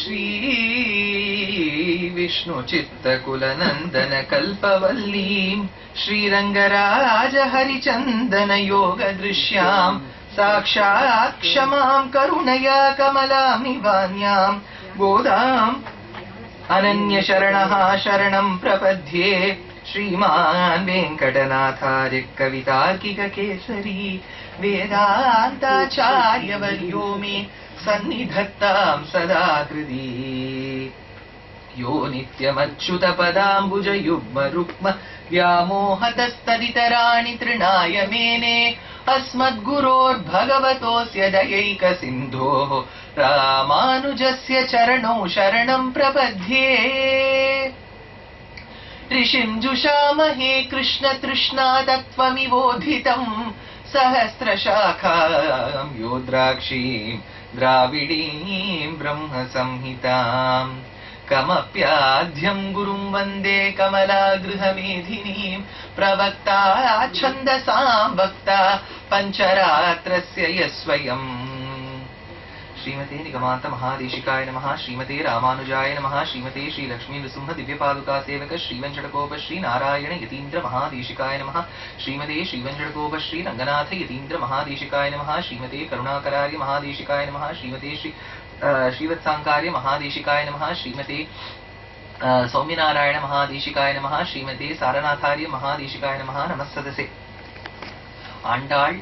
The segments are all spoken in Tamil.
श्री विष्णु चित्तकुल नंदन कल्पवल्लीं श्रीरंगराज हरिचंदन योग दृश्यां साक्षात् क्षमां करुणया कमलामिवान्यां गोदाम् अनन्य शरणः शरणं प्रपद्ये श्रीमान् वेंकटनाथार्य कवितार्किक केसरी वेदांताचार्यवर्यो मे सन्निधत्तां सदा हृदि यो नित्यमच्युत पदाम्बुज युग्म रुक्म व्यामोहतस्तदितराणि तृणाय मेने अस्मद्गुरोर्भगवतोऽस्य दयैक सिन्धोः रामानुजस्य चरणौ शरणं प्रपद्ये ऋषिं जुषामहे कृष्ण तृष्णातत्त्वमिवोधितं सहस्रशाखां योद्राक्षीं द्राविडीं ब्रह्म संहिताम् कमप्याद्यं गुरुं वन्दे कमलागृहमेधिनीं प्रवक्ता छन्दसां वक्ता पञ्चरात्रस्य यस्वयम् श्रीमते निगमान्त महादेशिकाय नमः श्रीमते रामानुजाय नमः श्रीमते श्री लक्ष्मी नृसिंह दिव्यपादुका सेवक श्रीवंशटकोप श्री नारायण यतीन्द्र महादेशिकाय नमः श्रीमते श्रीवंशटकोप श्री रंगनाथ यतीन्द्र महादेशिकाय नमः श्रीमते करुणाकरार्य महादेशिकाय नमः श्रीमते श्रीवत्सांकार्य महादेशिकाय नमः श्रीमते सौम्यनारायण महादेशिकाय नमः श्रीमते सारनाथार्य महादेशिकाय नमः नमस्सदसे ஆண்டாள்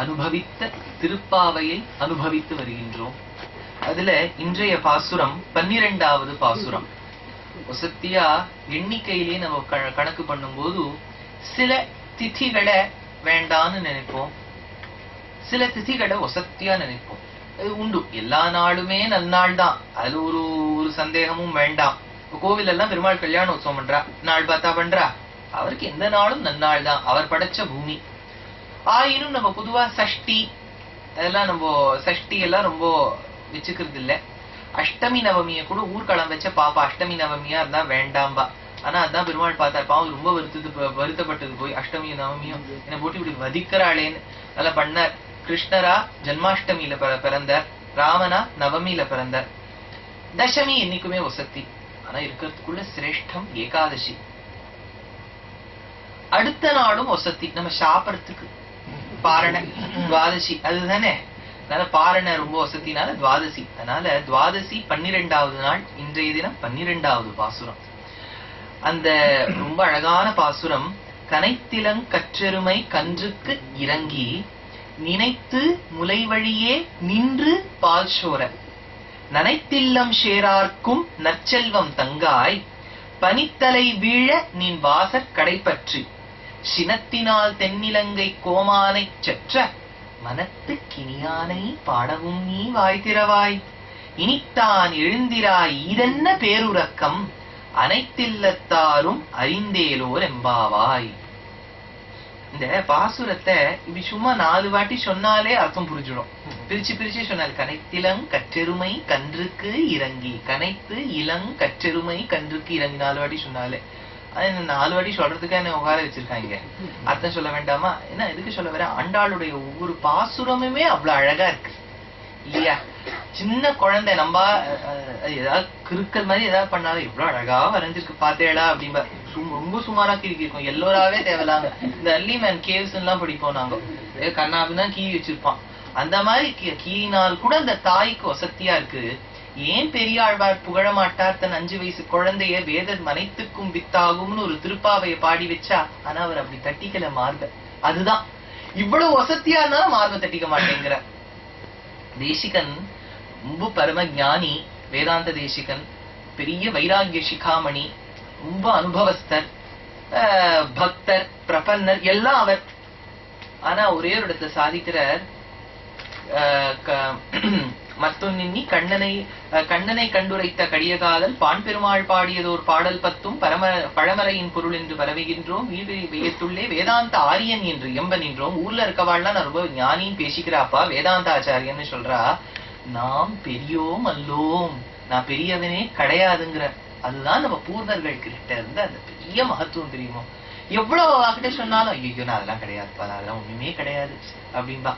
அனுபவித்த திருப்பாவையை அனுபவித்து வருகின்றோம். அதுல இன்றைய பாசுரம் 12வது பாசுரம். வசத்தியா எண்ணிக்கையிலே நம்ம கணக்கு பண்ணும்போது சில திதிகளை வேண்டான்னு நினைப்போம், சில திதிகளை வசத்தியா நினைப்போம். அது உண்டு, எல்லா நாளுமே நன்னாள் தான், அது ஒரு சந்தேகமும் வேண்டாம். கோவில் எல்லாம் பெருமாள் கல்யாண உற்சவம் பண்றா, நாள் பார்த்தா பண்றா, அவருக்கு எந்த நாளும் நன்னாள் தான், அவர் படைச்ச பூமி. ஆயினும் நம்ம பொதுவா சஷ்டி அதெல்லாம் நம்ம சஷ்டி எல்லாம் ரொம்ப வச்சுக்கிறது இல்ல. அஷ்டமி நவமிய கூட ஊர்வலம் வச்ச பாப்பா அஷ்டமி நவமியா இருந்தா வேண்டாம்பா. ஆனா அதான் பெருமாள் பார்த்தார், பாவம் ரொம்ப வருத்தப்பட்டது போய் அஷ்டமி நவமியும் என்ன போட்டு இப்படி வதிக்கிறாளேன்னு அதெல்லாம் பண்ணார். கிருஷ்ணரா ஜன்மாஷ்டமியில பிறந்தார், ராமனா நவமியில பிறந்தார். தசமி என்னைக்குமே வசதி, ஆனா இருக்கிறதுக்குள்ள சிரேஷ்டம் ஏகாதசி. அடுத்த நாளும் வசதி, நம்ம சாப்பிடறதுக்கு பாரண துவாதசி அதுதானே. அதனால பாரண ரொம்ப வசதினால துவாதசி. அதனால துவாதசி 12வது நாள், இன்றைய தினம் 12வது பாசுரம். அந்த ரொம்ப அழகான பாசுரம். கனைத்திலங் கற்றெருமை கன்றுக்கு இறங்கி நினைத்து முலை வழியே நின்று பால் சோர நனைத்தில்லம் சேரார்க்கும் நற்செல்வம் தங்காய் பனித்தலை வீழ நின் வாசற் கடைப்பற்றி சினத்தினால் தென்னிலங்கை கோமானை செற்ற மனத்து கிணியானை பாடவும் நீ வாய்த்திரவாய் இனித்தான் எழுந்திராய் இதென்ன பேருறக்கம் அனைத்தில்லத்தாரும் அறிந்தேலோர் எம்பாவாய். இந்த பாசுரத்தை இப்படி சும்மா 4 வாட்டி சொன்னாலே அர்த்தம் புரிஞ்சிடும். பிரிச்சு சொன்னார். கனைத்திலங் கற்றெருமை கன்றுக்கு இறங்கி, கனைத்து இளங் கற்றெருமை கன்றுக்கு இறங்கி 4 வாட்டி சொன்னாலே. 4 வாட்டி சொல்றதுக்கு என்ன உட்கார வச்சிருக்காங்க, அர்த்தம் சொல்ல வேண்டாமா? என்ன எதுக்கு சொல்ல வர? ஆண்டாளுடைய ஒவ்வொரு பாசுரமுமே அவ்வளவு அழகா இருக்கு இல்லையா? சின்ன குழந்தை நம்ம ஏதாவது கிறுக்கல் மாதிரி ஏதாவது பண்ணாலும் எவ்வளவு அழகா வரைஞ்சிருக்கு பாத்தேடா அப்படின்பா. ரொம்ப சுமாரா கிறுக்கிருக்கும், எல்லோராவே தேவலாங்க. இந்த அல்லிமேன் கேவ்ஸ் எல்லாம் படிப்போம் நாங்க, கண்ணாபின்னா கீ வச்சிருப்பான். அந்த மாதிரி கீயினால் கூட அந்த தாய்க்கு வசதியா இருக்கு. ஏன் பெரியாழ்வார் புகழ மாட்டார் தன் 5 வயசு குழந்தைய வேத மனைத்துக்கும் வித்தாகும்னு ஒரு திருப்பாவைய பாடி வச்சா? ஆனா அவர் அப்படி தட்டிக்கல மார்ப. அதுதான் இவ்வளவு வசதியா இருந்தாலும் மார்ப தட்டிக்க மாட்டேங்கிற தேசிகன். ரொம்ப பரம ஞானி வேதாந்த தேசிகன், பெரிய வைராகிய சிகாமணி, ரொம்ப அனுபவஸ்தர், பக்தர், பிரபன்னர் எல்லாம் அவர். ஆனா ஒரே ஒரு இடத்தை சாதிக்கிறார். மத்தொன்னி கண்ணனை கண்டுரைத்த கடியகாதல் பான் பெருமாள் பாடியதோர் பாடல் 10 பழமறையின் பொருள் என்று பரவுகின்றோம். வீட்டுள்ளே வேதாந்த ஆரியன் என்று எம்ப நின்றோம். ஊர்ல இருக்கவாள்லாம் நான் ரொம்ப ஞானின்னு பேசிக்கிறாப்பா, வேதாந்த ஆச்சாரியன்னு சொல்றா. நாம் பெரியோம் அல்லோம், நான் பெரியவனே கிடையாதுங்கிற. அதுதான் நம்ம பூர்ணர்கள் கிட்ட இருந்து அந்த பெரிய மகத்துவம் தெரியுமோ. எவ்வளவு அவகிட்ட சொன்னாலும் ஐயோ நான் அதெல்லாம் கிடையாதுப்பா, அதெல்லாம் ஒண்ணுமே கிடையாது அப்படின்பா.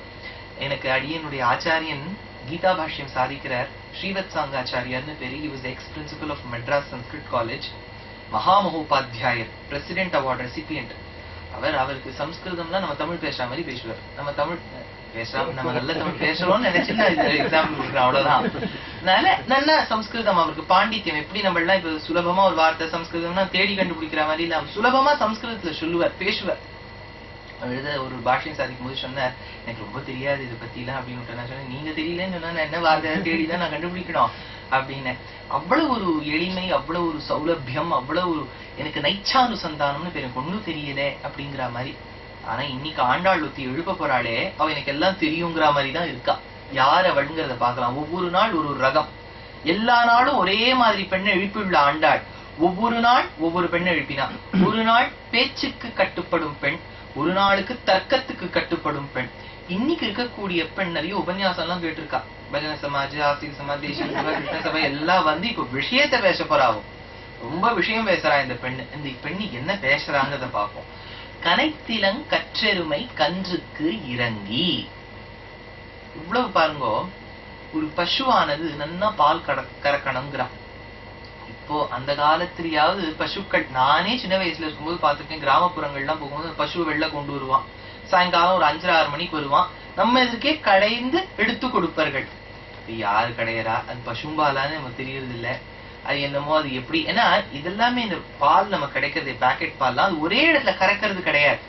எனக்கு அடியனுடைய ஆச்சாரியன் கீதா பாஷ்யம் சாதிக்கிறார். ஸ்ரீவத் சாங்காச்சாரியார்னு பேரு. He was the ex-principal of Madras Sanskrit College, மகாமகோபாத்தியாயர், பிரசிடென்ட் அவார்ட் ரெசிபியன்ட். அவருக்கு சம்ஸ்கிருதம்லாம் நம்ம தமிழ் பேசுற மாதிரி பேசுவார். நம்ம தமிழ் பேசலாம், நம்ம நல்ல தமிழ் பேசுறோம்னு நினைச்சுன்னா எக்ஸாம்பிள் கொடுக்குறோம், அவ்வளவுதான். அதனால நல்ல சம்ஸ்கிருதம் அவருக்கு பாண்டித்யம். எப்படி நம்ம எல்லாம் இப்ப சுலபமா ஒரு வார்த்தை சம்ஸ்கிருதம்னா தேடி கண்டுபிடிக்கிற மாதிரி இல்ல, சுலபமா சம்ஸ்கிருதத்துல சொல்லுவார், பேசுவார். எழுத ஒரு பாஷ்யம் சாதிக்கும் போது சொன்னார், எனக்கு ரொம்ப தெரியாது இதை பத்தி எல்லாம் அப்படின்னு. நான் சொன்னேன், நீங்க தெரியலன்னு சொன்னா என்ன வார்த்தை தேடிதான் நான் கண்டுபிடிக்கணும் அப்படின்னு. அவ்வளவு ஒரு எளிமை, அவ்வளவு ஒரு சௌலபியம், அவ்வளவு ஒரு எனக்கு நைச்சானுசந்தானம்னு பேர், எனக்கு ஒண்ணும் தெரியல அப்படிங்கிற மாதிரி. ஆனா இன்னைக்கு ஆண்டாள் ஒத்தி எழுப்ப போறாளே, அவ எனக்கு எல்லாம் தெரியுங்கிற மாதிரி தான் இருக்கா. யார் அவள்ங்கிறத பாக்கலாம். ஒவ்வொரு நாள் ஒரு ரகம். எல்லா நாளும் ஒரே மாதிரி பெண்ணை எழுப்பியுள்ள ஆண்டாள் ஒவ்வொரு நாள் ஒவ்வொரு பெண்ணை எழுப்பினான். ஒரு நாள் பேச்சுக்கு கட்டுப்படும் பெண், ஒரு நாளுக்கு தர்க்கத்துக்கு கட்டுப்படும் பெண். இன்னைக்கு இருக்கக்கூடிய பெண் நிறைய உபன்யாசம் எல்லாம் கேட்டிருக்கா. பஜன சமாஜ், ஆஸ்திக சமாஜ், தேசிய சபை, கிருஷ்ண சபை எல்லாம் வந்து இப்ப விஷயத்த பேச போறாவும். ரொம்ப விஷயம் பேசுறா இந்த பெண்ணு. இந்த பெண்ணு என்ன பேசுறாங்கிறத பார்ப்போம். கனைத்திலங் கற்றெருமை கன்றுக்கு இறங்கி. இவ்வளவு பாருங்க, ஒரு பசுவானது நன்னா பால் கறக்கணுங்கிறான். இப்போ அந்த காலத்திலேயாவது பசுக்கள், நானே சின்ன வயசுல இருக்கும்போது பாத்துருக்கேன், கிராமப்புறங்கள்லாம் போகும்போது பசுவை வெளில கொண்டு வருவான். சாயங்காலம் ஒரு 5-6 மணிக்கு வருவான். நம்ம இதுக்கே கடைந்து எடுத்து கொடுப்பார்கள். யாரு கடையறா, அது பசும்பாலான்னு நமக்கு தெரியறது இல்ல. அது என்னமோ அது எப்படி, ஏன்னா இதெல்லாமே இந்த பால் நம்ம கிடைக்கிறது பேக்கெட் பால்லாம் அது ஒரே இடத்துல கறக்கிறது கிடையாது.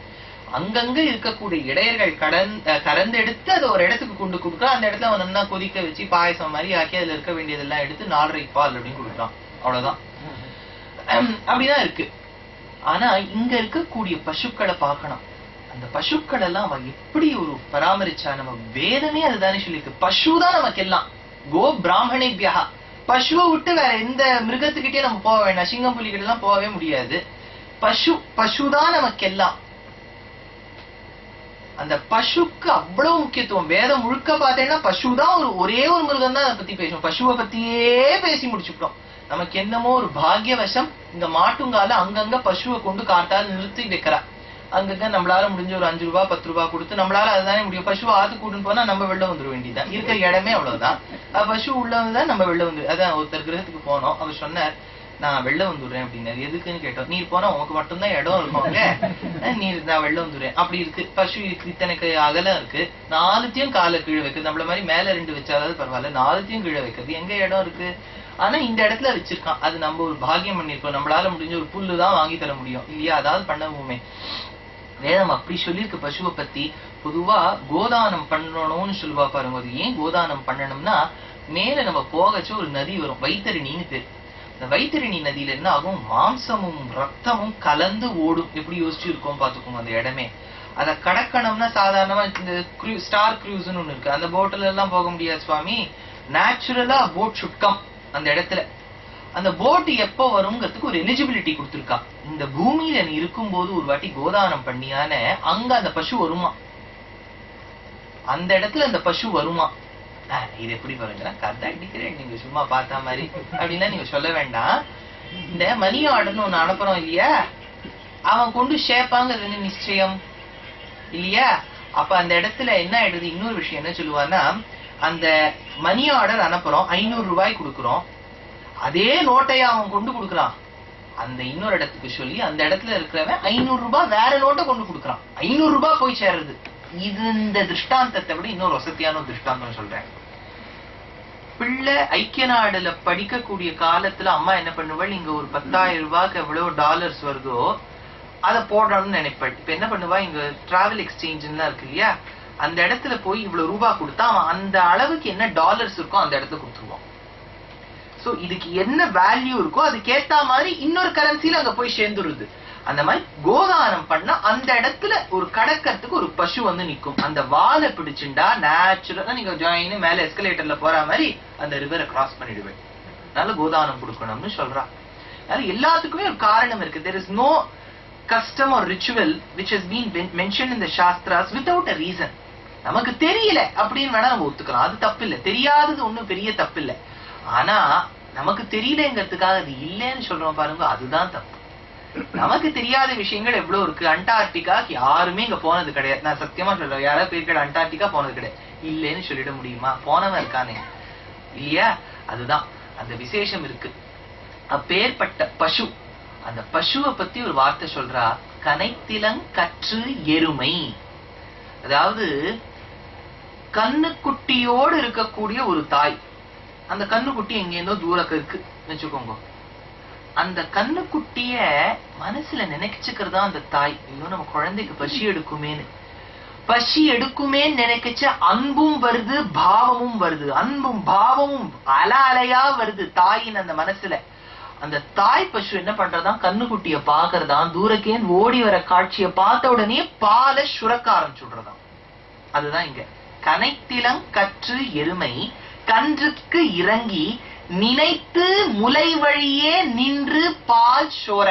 அங்கங்க இருக்கக்கூடிய இடையர்கள் கறந்து எடுத்து அதை ஒரு இடத்துக்கு கொண்டு கொடுக்குறான். அந்த இடத்துல அவன் நல்லா கொதிக்க வச்சு பாயசம் மாதிரி ஆக்கி அதுல இருக்க வேண்டியதெல்லாம் எடுத்து 4.5 பால் அப்படின்னு கொடுக்குறான். அவ்வளவுதான். அப்படிதான் இருக்கு. ஆனா இங்க இருக்கக்கூடிய பசுக்களை பார்க்கணும். அந்த பசுக்கள் எல்லாம் அவன் எப்படி ஒரு பராமரிச்சா, நம்ம வேதமே அதுதானே சொல்லியிருக்கு. பசுதான் நமக்கு எல்லாம். கோ பிராமணேபியா. பசுவை விட்டு வேற எந்த மிருகத்துக்கிட்டே நம்ம போக வேண்டாம். சிங்கம் புலிகிட்ட எல்லாம் போகவே முடியாது. பசுதான் நமக்கு எல்லாம். அந்த பசுக்கு அவ்வளவு முக்கியத்துவம். வேதம் முழுக்க பார்த்தேன்னா பசுதான் ஒரே ஒரு மிருகம் தான் அதை பத்தி பேசுவோம். பசுவை பத்தியே பேசி முடிச்சுட்டோம். நமக்கு என்னமோ ஒரு பாக்யவசம். இந்த மாட்டுங்கால அங்கங்க பசுவை கொண்டு காட்டால் நிறுத்தி வைக்கிறா. அங்கங்க நம்மளால முடிஞ்ச ஒரு 5 ரூபாய் 10 ரூபாய் கொடுத்து நம்மளால அதுதானே முடியும். பசுவை ஆத்து கூட்டுன்னு போனா நம்ம வெளில வந்துட வேண்டியதுதான். இருக்கிற இடமே அவ்வளவுதான். பசு உள்ள வந்துதான் நம்ம வெளில வந்து. அதான் ஒருத்தர் கிரகத்துக்கு போனோம். அவர் சொன்னார், நான் வெளில வந்துடுறேன் அப்படின்னாரு. எதுக்குன்னு கேட்டோம். நீர் போனா உனக்கு மட்டும்தான் இடம் இருக்கும்ங்க, நீர் நான் வெளில வந்துடுறேன். அப்படி இருக்கு. பசு இருக்கு, இத்தனைக்கு அகலம் இருக்கு. 4த்தையும் காலை கீழே வைக்குது. நம்மள மாதிரி மேல 2 வச்சாலாவது பரவாயில்ல, 4த்தையும் கீழே வைக்கிறது எங்க இடம் இருக்கு. ஆனா இந்த இடத்துல வச்சிருக்கான். அது நம்ம ஒரு பாக்கியம் பண்ணிருக்கோம். நம்மளால முடிஞ்ச ஒரு புல்லுதான் வாங்கி தர முடியும் இல்லையா, அதாவது பண்ணவுமே. வேதம் அப்படி சொல்லியிருக்கு பசுவை பத்தி. பொதுவா கோதானம் பண்ணணும்னு சொல்லுவா பாருங்க. அது ஏன் கோதானம் பண்ணணும்னா, மேல நம்ம போகச்சு ஒரு நதி வரும், வைத்தரிணின்னு பேர். இந்த வைத்தரிணி நதியில என்ன ஆகும், மாம்சமும் ரத்தமும் கலந்து ஓடும். எப்படி யோசிச்சு இருக்கோம் பாத்துக்கோங்க அந்த இடமே. அதை கடக்கணும்னா சாதாரணமா இந்த ஸ்டார் கிரூஸ்ன்னு ஒண்ணு இருக்கு. அந்த போட்ல எல்லாம் போக முடியாது சுவாமி. நேச்சுரலா போட் சுட்கம் அந்த இடத்துல. அந்த போட் எப்ப வருங்கிறதுக்கு ஒரு எலிஜிபிலிட்டி கொடுத்துருக்கா. இந்த பூமியில நீ இருக்கும் போது ஒரு வாட்டி கோதானம் பண்ணியான அங்க அந்த பசு வருமா, அந்த இடத்துல அந்த பசு வருமா. இது எப்படி பாருங்க, கதை அடிக்கிறேன் நீங்க சும்மா பார்த்தா மாதிரி அப்படின்னா நீங்க சொல்ல வேண்டாம். இந்த மணி ஆர்டர்னு ஒண்ணு அனுப்புறோம் இல்லையா, அவன் கொண்டு சேர்ப்பாங்கிறது நிச்சயம் இல்லையா. அப்ப அந்த இடத்துல என்ன ஆயிடுது, இன்னொரு விஷயம் என்ன சொல்லுவான்னா, அந்த மணி ஆர்டர் அனுப்புறோம், 500 ரூபாய் கொடுக்குறோம். அதே நோட்டையா அவன் கொண்டு கொடுக்குறான் அந்த இன்னொரு இடத்துக்கு சொல்லி, அந்த இடத்துல இருக்கிறவன் 500 ரூபாய் வேற நோட்டை கொண்டு கொடுக்குறான். 500 ரூபாய் போய் சேர்றது. இது இந்த திருஷ்டாந்தத்தை விட இன்னொரு வசதியான திருஷ்டாந்தம் சொல்றேன். பிள்ளை ஐக்கிய நாடுல படிக்கக்கூடிய காலத்துல அம்மா என்ன பண்ணுவாள், இங்க ஒரு 10,000 ரூபாய்க்கு எவ்வளவு டாலர்ஸ் வருதோ அதை போடணும்னு நினைப்பாள். இப்ப என்ன பண்ணுவா, இங்க டிராவல் எக்ஸ்சேஞ்சுலாம் இருக்கு இல்லையா, அந்த இடத்துல போய் இவ்வளவு ரூபாய் கொடுத்தா அவன் அந்த அளவுக்கு என்ன டாலர்ஸ் இருக்கோ அந்த இடத்துல கொடுத்துருவான். சோ இதுக்கு என்ன வேல்யூ இருக்கோ அதுக்கேத்த மாதிரி இன்னொரு கரன்சில அங்க போய் சேர்ந்துருது. அந்த மாதிரி கோதானம் பண்ணா அந்த இடத்துல ஒரு கடக்கிறதுக்கு ஒரு பசு வந்து நிக்கும். அந்த வாலை பிடிச்சுண்டா நேச்சுரலா நீங்க ஜாயின் மேல எஸ்கலேட்டர்ல போற மாதிரி அந்த ரிவரை கிராஸ் பண்ணிடுவேன். அதனால கோதானம் கொடுக்கணும்னு சொல்றா. அதனால எல்லாத்துக்குமே ஒரு காரணம் இருக்கு. There is no custom or ritual which has been mentioned in the Shastras without a reason. நமக்கு தெரியல அப்படின்னு வேணா நம்ம ஒத்துக்கலாம், அது தப்பு இல்லை. தெரியாதது ஒண்ணும் பெரிய தப்பு இல்லை. ஆனா நமக்கு தெரியலங்கிறதுக்காக அது இல்லைன்னு சொல்றோம் பாருங்க, அதுதான் தப்பு. நமக்கு தெரியாத விஷயங்கள் எவ்வளவு இருக்கு. அண்டார்டிகா யாருமே இங்க போனது கிடையாது. நான் சத்தியமா சொல்றேன், யாராவது போயிருக்க அண்டார்டிகா போனது கிடையாது. இல்லைன்னு சொல்லிட முடியுமா? போனவன் இருக்கானே இல்லையா? அதுதான் அந்த விசேஷம் இருக்கு. அப்பேற்பட்ட பசு, அந்த பசுவை பத்தி ஒரு வார்த்தை சொல்றா, கனைத்திலங்கற்று எருமை. அதாவது கண்ணுக்குட்டியோடு இருக்கக்கூடிய ஒரு தாய். அந்த கண்ணுக்குட்டி எங்கேருந்தோ தூரக்கு இருக்கு வச்சுக்கோங்க. அந்த கண்ணுக்குட்டிய மனசுல நினைச்சுக்கிறதா அந்த தாய். இன்னும் நம்ம குழந்தைக்கு பசி எடுக்குமேன்னு, பசி எடுக்குமேன்னு நினைக்கச்ச அன்பும் வருது, பாவமும் வருது. அன்பும் பாவமும் அல அலையா வருது தாயின் அந்த மனசுல. அந்த தாய் பசு என்ன பண்றதா, கண்ணுக்குட்டிய பாக்குறதான், தூரக்கேன் ஓடி வர காட்சிய பார்த்த உடனே பாலை சுரக்க ஆரம்பிச்சுடுறதாம். அதுதான் இங்க கனைத்திலங்கற்று எருமை கன்றுக்கு இறங்கி நினைத்து முலை வழியே நின்று பால் சோர.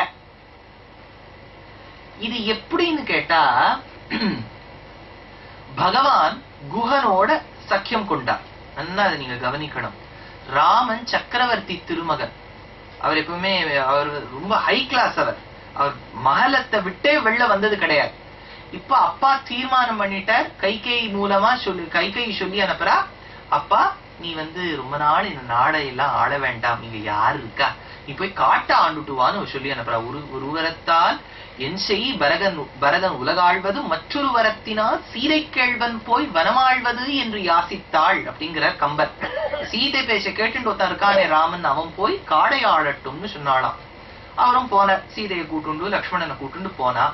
இது எப்படின்னு கேட்டா, பகவான் குஹனோட சக்கியம் கொண்டார். நல்லா அதை நீங்க கவனிக்கணும். ராமன் சக்கரவர்த்தி திருமகன். அவர் எப்பவுமே அவர் ரொம்ப ஹை கிளாஸ். அவர் மகளத்தை விட்டே வெளில வந்தது கிடையாது. இப்ப அப்பா தீர்மானம் பண்ணிட்டார், கைகேயி மூலமா கைகேயி சொல்லி அனுப்புறா, அப்பா நீ ரொம்ப நாள் இந்த நாடையெல்லாம் ஆள வேண்டாம், இங்க யாரு இருக்கா, நீ போய் காட்ட ஆண்டுட்டுவான்னு சொல்லி அனுப்புறா. ஒரு வரத்தால் என் செய் பரதன் உலகாழ்வது, மற்றொரு வரத்தினால் சீதை கேள்வன் போய் வனமாழ்வது என்று யாசித்தாள் அப்படிங்கிற கம்பர். சீதை பேச கேட்டுட்டு ஒருத்தன் இருக்கானே ராமன், அவன் போய் காடை ஆளட்டும்னு சொன்னாலாம். அவரும் போன, சீதையை கூட்டுண்டு லக்ஷ்மணனை கூட்டுண்டு போனா.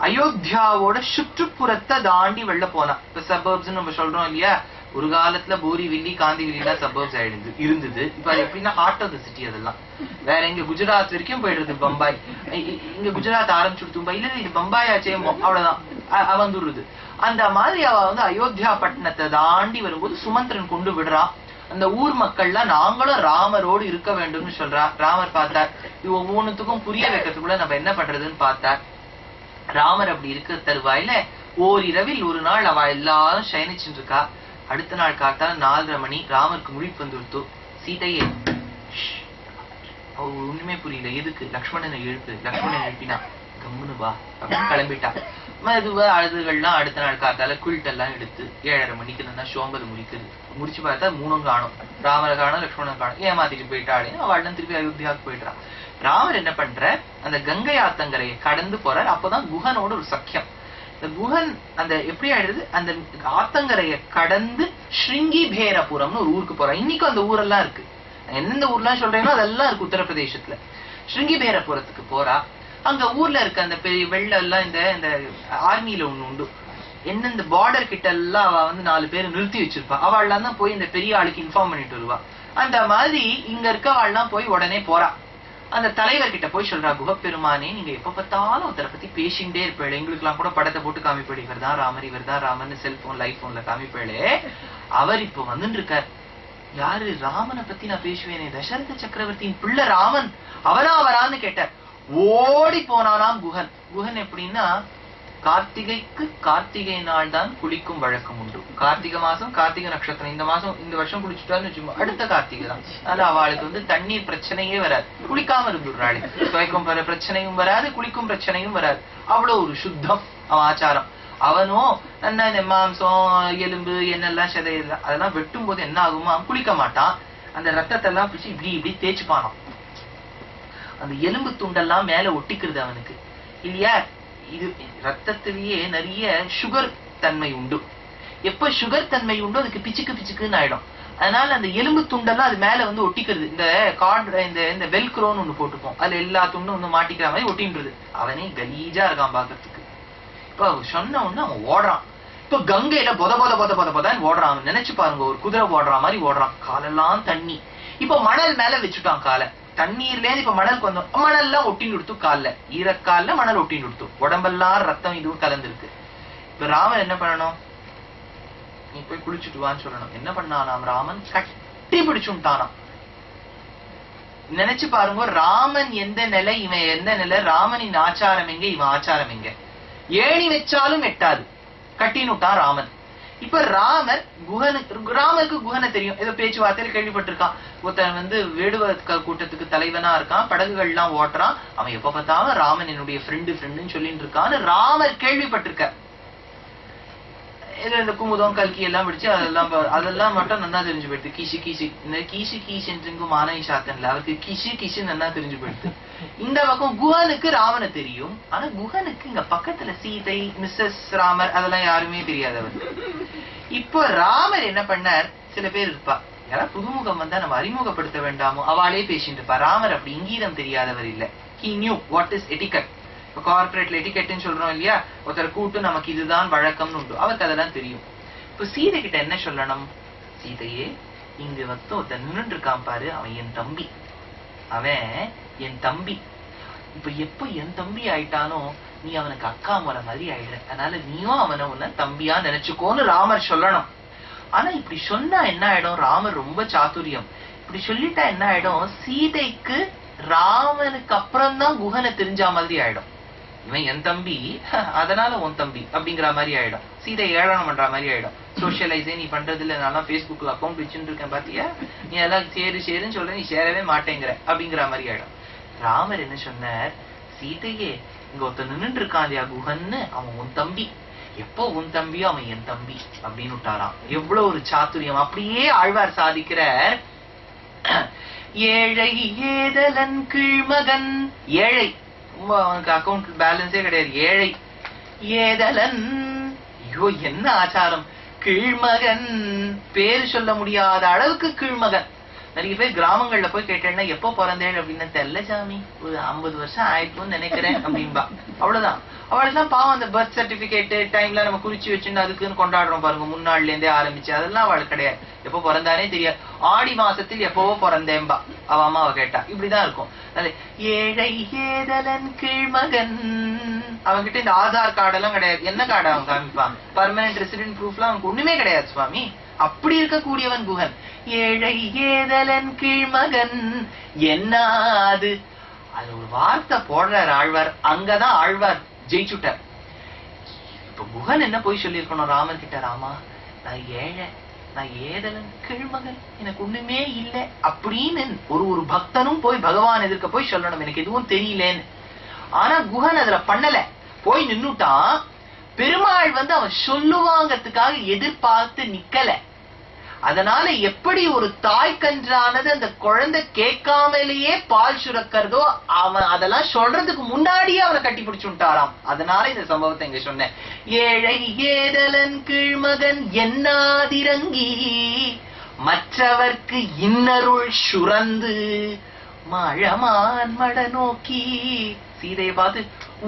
அயோத்தியாவோட சுற்றுப்புறத்தை தாண்டி வெளில போனா. இப்ப சபர்ப்ஸ் நம்ம சொல்றோம் இல்லையா, ஒரு காலத்துல போரிவில்லி காந்திவில்லி சபர்ப்ஸ் இருந்தது. இப்ப அது எப்படின்னா ஹார்ட் ஆஃப் த சிட்டி. அதெல்லாம் வேற எங்க குஜராத் வரைக்கும் போயிடுறது, பம்பாய். இங்க குஜராத் ஆரம்பிச்சுடுத்து மும்பை, இல்ல இது பம்பாய் ஆச்சே, அவ்வளவுதான் வந்துடுறது. அந்த மாதிரி அவ அயோத்தியா பட்டணத்தை தாண்டி வரும்போது சுமந்திரன் கொண்டு விடுறா. அந்த ஊர் மக்கள்லாம் நாங்களும் ராமரோடு இருக்க வேண்டும்னு சொல்றா. ராமர் பார்த்தார், இது ஒவ்வொன்றுத்துக்கும் புரிய வைக்கிறதுக்குள்ள நம்ம என்ன பண்றதுன்னு பார்த்தார். ராமர் அப்படி இருக்க தருவாயில ஓரிரவில் ஒரு நாள் அவ எல்லாரும் சயனிச்சுட்டு இருக்கா. அடுத்த நாள் காத்தால 4:30 மணி, ராமருக்கு முழிப்பு வந்துடுத்து. சீதையே, அவ ஒண்ணுமே புரியல. எதுக்கு? லக்ஷ்மணனை எழுப்பு. லக்ஷ்மணன் எழுப்பினா, கம்முனு வா அப்படின்னு கிளம்பிட்டா. மெதுவா அழுதுகள்லாம் அடுத்த நாள் காத்தால குளிட்டெல்லாம் எடுத்து 7:30 மணிக்கு நல்லா சோம்பது முடிக்குது. முடிச்சு பார்த்தா 3 காணும். ராமரை காணும், லக்ஷ்மணன் காணும். ஏமாத்திட்டு போயிட்டாளே. அவள் திருப்பி அயோத்தியாவுக்கு போயிட்டான். ராமர் என்ன பண்ற, அந்த கங்கை ஆத்தங்கரையை கடந்து போறார். அப்பதான் குஹனோட ஒரு சக்கியம். இந்த குஹன் அந்த எப்படி ஆயிடுது, அந்த ஆத்தங்கரையை கடந்து ஸ்ருங்கிபேரபுரம்னு ஒரு ஊருக்கு போறா. இன்னைக்கும் அந்த ஊரெல்லாம் இருக்கு. எந்தெந்த ஊர்லாம் சொல்றேனோ அதெல்லாம் இருக்கு உத்தரப்பிரதேசத்துல. ஸ்ருங்கிபேரபுரத்துக்கு போறா. அங்க ஊர்ல இருக்க அந்த பெரிய வெள்ள எல்லாம் இந்த ஆர்மியில ஒண்ணு உண்டு. எந்தெந்த பார்டர் கிட்ட எல்லாம் அவ 4 பேர் நிறுத்தி வச்சிருப்பா. அவள்லாம் தான் போய் இந்த பெரிய ஆளுக்கு இன்ஃபார்ம் பண்ணிட்டு வருவா. அந்த மாதிரி இங்க இருக்கவாள்லாம் போய் உடனே போறா. அந்த தலைவர்கிட்ட போய் சொல்றா, குஹப்பெருமானே, நீங்க எப்ப பார்த்தாலும் ஒருத்தரை பத்தி பேசிண்டே இருப்பேள். எங்களுக்கு எல்லாம் கூட படத்தை போட்டு காமிப்பேள், இவர் தான் ராமர், இவர் தான் ராமர்னு செல்போன் லைஃப் போன்ல காமிப்பேளே. அவர் இப்ப வந்துட்டு இருக்கார். யாரு? ராமனை பத்தி நான் பேசுவேனே, தசரத சக்கரவர்த்தியின் பிள்ளை ராமன், அவரான்னு கேட்டார். ஓடி போனானாம் குஹன். குஹன் எப்படின்னா, கார்த்திகைக்கு கார்த்திகை நாள் தான் குளிக்கும் வழக்கம் உண்டு. கார்த்திகை மாசம், கார்த்திகை நட்சத்திரம். இந்த வருஷம் குளிச்சுட்டான்னு வச்சுக்கோங்க, அடுத்த கார்த்திகை தான். அதனால அவளுக்கு தண்ணீர் பிரச்சனையே வராது. குளிக்காம இருந்துடுறாள். துவைக்கும் பிரச்சனையும் வராது, குளிக்கும் பிரச்சனையும் வராது. அவ்வளவு ஒரு சுத்தம் அவன் ஆச்சாரம். அவனோ என்ன இந்த மாம்சம், எலும்பு, என்னெல்லாம் செதையில அதெல்லாம் வெட்டும் போது என்ன ஆகுமா, குளிக்க மாட்டான். அந்த ரத்தத்தை எல்லாம் பிடிச்சி இப்படி தேய்ச்சுப்பானான். அந்த எலும்பு துண்டெல்லாம் மேல ஒட்டிக்கிறது அவனுக்கு இல்லையா. இது ரத்தத்திலேயே நிறைய சுகர் தன்மை உண்டு. எப்ப சுகர் தன்மை உண்டோ அதுக்கு பிச்சுக்குன்னு ஆயிடும். அதனால அந்த எலும்பு துண்டெல்லாம் அது மேல ஒட்டிக்கிறது. இந்த கார்டு இந்த வெல்க்ரோன்னு ஒண்ணு போட்டுப்போம், அதுல எல்லா துண்டும் மாட்டிக்கிற மாதிரி ஒட்டின்றது. அவனே கலீஜா இருக்கான் பாக்குறதுக்கு. இப்ப சொன்ன உடனே அவன் ஓடுறான். இப்ப கங்கையில பொத ஓடுறான். அவன் நினைச்சு பாருங்க, ஒரு குதிரை ஓடுற மாதிரி ஓடுறான். காலெல்லாம் தண்ணி. இப்ப மணல் மேல வச்சுட்டான் காலை. தண்ணீர்ல இப்ப மணலுக்கு வந்தோம், மணல்லாம் ஒட்டின்னு கொடுத்து கால்ல, ஈரக்கால்ல மணல் ஒட்டின்னு கொடுத்து, உடம்பெல்லாம் ரத்தம் இதுவும் கலந்துருக்கு. இப்ப ராமன் என்ன பண்ணணும், நீ போய் குளிச்சுட்டு வான்னு சொல்லணும். என்ன பண்ணானாம் ராமன், கட்டி பிடிச்சுட்டானாம். நினைச்சு பாருங்க, ராமன் எந்த நிலை, இவன் எந்த நிலை, ராமனின் ஆச்சாரம் எங்க, இவன் ஆச்சாரம் எங்க. ஏணி வச்சாலும் எட்டாது, கட்டினுட்டான் ராமன். இப்ப ராமருக்கு குஹனை தெரியும், ஏதோ பேச்சுவார்த்தையில கேள்விப்பட்டிருக்கான். ஒருத்தன் வேடுவ கூட்டத்துக்கு தலைவனா இருக்கான், படகுகள் எல்லாம் ஓட்டுறான். அவன் எப்ப பார்த்தாலும் ராமன் என்னுடைய ஃப்ரெண்டுன்னு சொல்லிட்டு இருக்கான்னு ராமர் கேள்விப்பட்டிருக்க. இந்த குமுதம் கல்கி எல்லாம் பிடிச்சு அதெல்லாம் மட்டும் நல்லா தெரிஞ்சு போயிடுது. கிஷி கிஷி இந்த கிஷி கிஷின்றிங்கும் மானை சாத்தன்ல அவருக்கு கிஷி கிஷி நல்லா தெரிஞ்சு போயிடுது. இந்த பக்கம் குஹனுக்கு ராமனை தெரியும். ஆனா குஹனுக்கு இங்க பக்கத்துல சீதை, மிஸ்ஸஸ் ராமர் அதெல்லாம் யாருமே தெரியாதவர். இப்போ ராமர் என்ன பண்ணார், சில பேர் இருப்பா யாராவது புதுமுகம் வந்தா நம்ம அறிமுகப்படுத்த வேண்டாமோ அவளே பேசிட்டு இருப்பா. ராமர் அப்படி இங்கீதம் தெரியாதவர் இல்ல. He knew what is etiquette. இப்ப கார்பரேட்ல எட்டிகெட்னு சொல்றோம் இல்லையா, ஒருத்தர் கூட்டு நமக்கு இதுதான் வழக்கம்னு உண்டு, அவருக்கு அதெல்லாம் தெரியும். இப்ப சீதை கிட்ட என்ன சொல்லணும், சீதையே இங்க ஒருத்தன் நின்று இருக்கான் பாரு, அவன் என் தம்பி, அவன் என் தம்பி. இப்ப எப்ப என் தம்பி ஆயிட்டானோ நீ அவனுக்கு அக்கா முறை மாதிரி ஆயிடுற, அதனால நீயும் அவனை உன்ன தம்பியா நினைச்சுக்கோன்னு ராமர் சொல்லணும். ஆனா இப்படி சொன்னா என்ன ஆயிடும், ராமர் ரொம்ப சாதுரியம், இப்படி சொல்லிட்டா என்ன ஆயிடும், சீதைக்கு ராமனுக்கு அப்புறம் தான் குஹனை தெரிஞ்ச மாதிரி ஆயிடும். இவன் என் தம்பி அதனால உன் தம்பி அப்படிங்கிற மாதிரி ஆயிடும். சீதை ஏளனம் பண்ற மாதிரி ஆயிடும். சோசியலைஸே நீ பண்றது இல்ல, நான் பேஸ்புக்ல அக்கௌண்ட் வச்சுட்டு இருக்கேன் பாத்தியா, நீ எல்லாம் சேருன்னு சொல்ற, நீ சேரவே மாட்டேங்கிற அப்படிங்கிற மாதிரி ஆயிடும். ராமர் என்ன சொன்னார், சீதையே இங்க ஒருத்தன் நின்று இருக்கான் இல்லையா குஹன்னு, அவன் உன் தம்பி, எப்போ உன் தம்பியோ அவன் என் தம்பி அப்படின்னு விட்டாராம். எவ்வளவு ஒரு சாத்துரியம். அப்படியே ஆழ்வார் சாதிக்கிறார், ஏழை ஏதலன் கீழ்மகன், ஏழை அவனுக்கு அக்கௌண்ட் பேலன்ஸே கிடையாது, ஏழை ஏதலன், ஐயோ என்ன ஆச்சாரம், கீழ்மகன் பேரு சொல்ல முடியாத அளவுக்கு கீழ்மகன். நிறைய பேர் கிராமங்கள்ல போய் கேட்டேன்னா எப்போ பிறந்தேன் அப்படின்னு, தெரியல சாமி ஒரு 50 வருஷம் ஆயிடும்னு நினைக்கிறேன் அப்படின்பா. அவ்வளவுதான். அவளுக்குலாம் பாவம் அந்த பர்த் சர்டிபிகேட் டைம்ல நம்ம குறிச்சு வச்சுன்னு அதுக்குன்னு கொண்டாடுறோம் பாருங்க, முன்னாள்ல இருந்தே ஆரம்பிச்சு, அதெல்லாம் அவளுக்கு கிடையாது. எப்போ பிறந்தானே தெரியாது. ஆடி மாசத்தில் எப்பவோ பிறந்தேன்பா அவ அம்மாவை கேட்டா. இப்படிதான் இருக்கும். ஏழை ஏதலன் கீழ்மகன், அவன்கிட்ட இந்த ஆதார் கார்டு எல்லாம் கிடையாது. என்ன கார்டு அவன் காமிப்பான், பர்மனன்ட் ரெசிடென்ட் ப்ரூஃப்லாம் அவனுக்கு ஒண்ணுமே கிடையாது சுவாமி. அப்படி இருக்கக்கூடியவன் குஹன். ஏழை ஏதலன் கீழ்மகன் என்னாது, அது ஒரு வார்த்தை போடுறார் ஆழ்வார். அங்கதான் ஆழ்வார் ஜெயிச்சுட்டார். இப்ப குஹன் என்ன போய் சொல்லியிருக்கணும் ராமர் கிட்ட, ராமா நான் ஏழை, நான் ஏதலன் கீழ்மகன், எனக்கு ஒண்ணுமே இல்லை அப்படின்னு ஒரு பக்தனும் போய் பகவான் எதிர்க்க போய் சொல்லணும், எனக்கு எதுவும் தெரியலேன்னு. ஆனா குஹன் அதுல பண்ணல, போய் நின்னுட்டான். பெருமாள் அவன் சொல்லுவாங்கிறதுக்காக எதிர்பார்த்து நிக்கல. அதனால எப்படி ஒரு தாய் கன்றானது அந்த குழந்தை கேட்காமலேயே பால் சுரக்கிறதோ, அவன் அதெல்லாம் சொல்றதுக்கு முன்னாடியே அவனை கட்டி பிடிச்சுட்டாராம். அதனால இந்த சம்பவத்தை இங்க சொன்னேன். ஏழை ஏதலன் கீழ்மகன் என்னாதிரங்கி மற்றவர்க்கு இன்னருள் சுரந்து மழமான் மட நோக்கி, சீதையை பார்த்து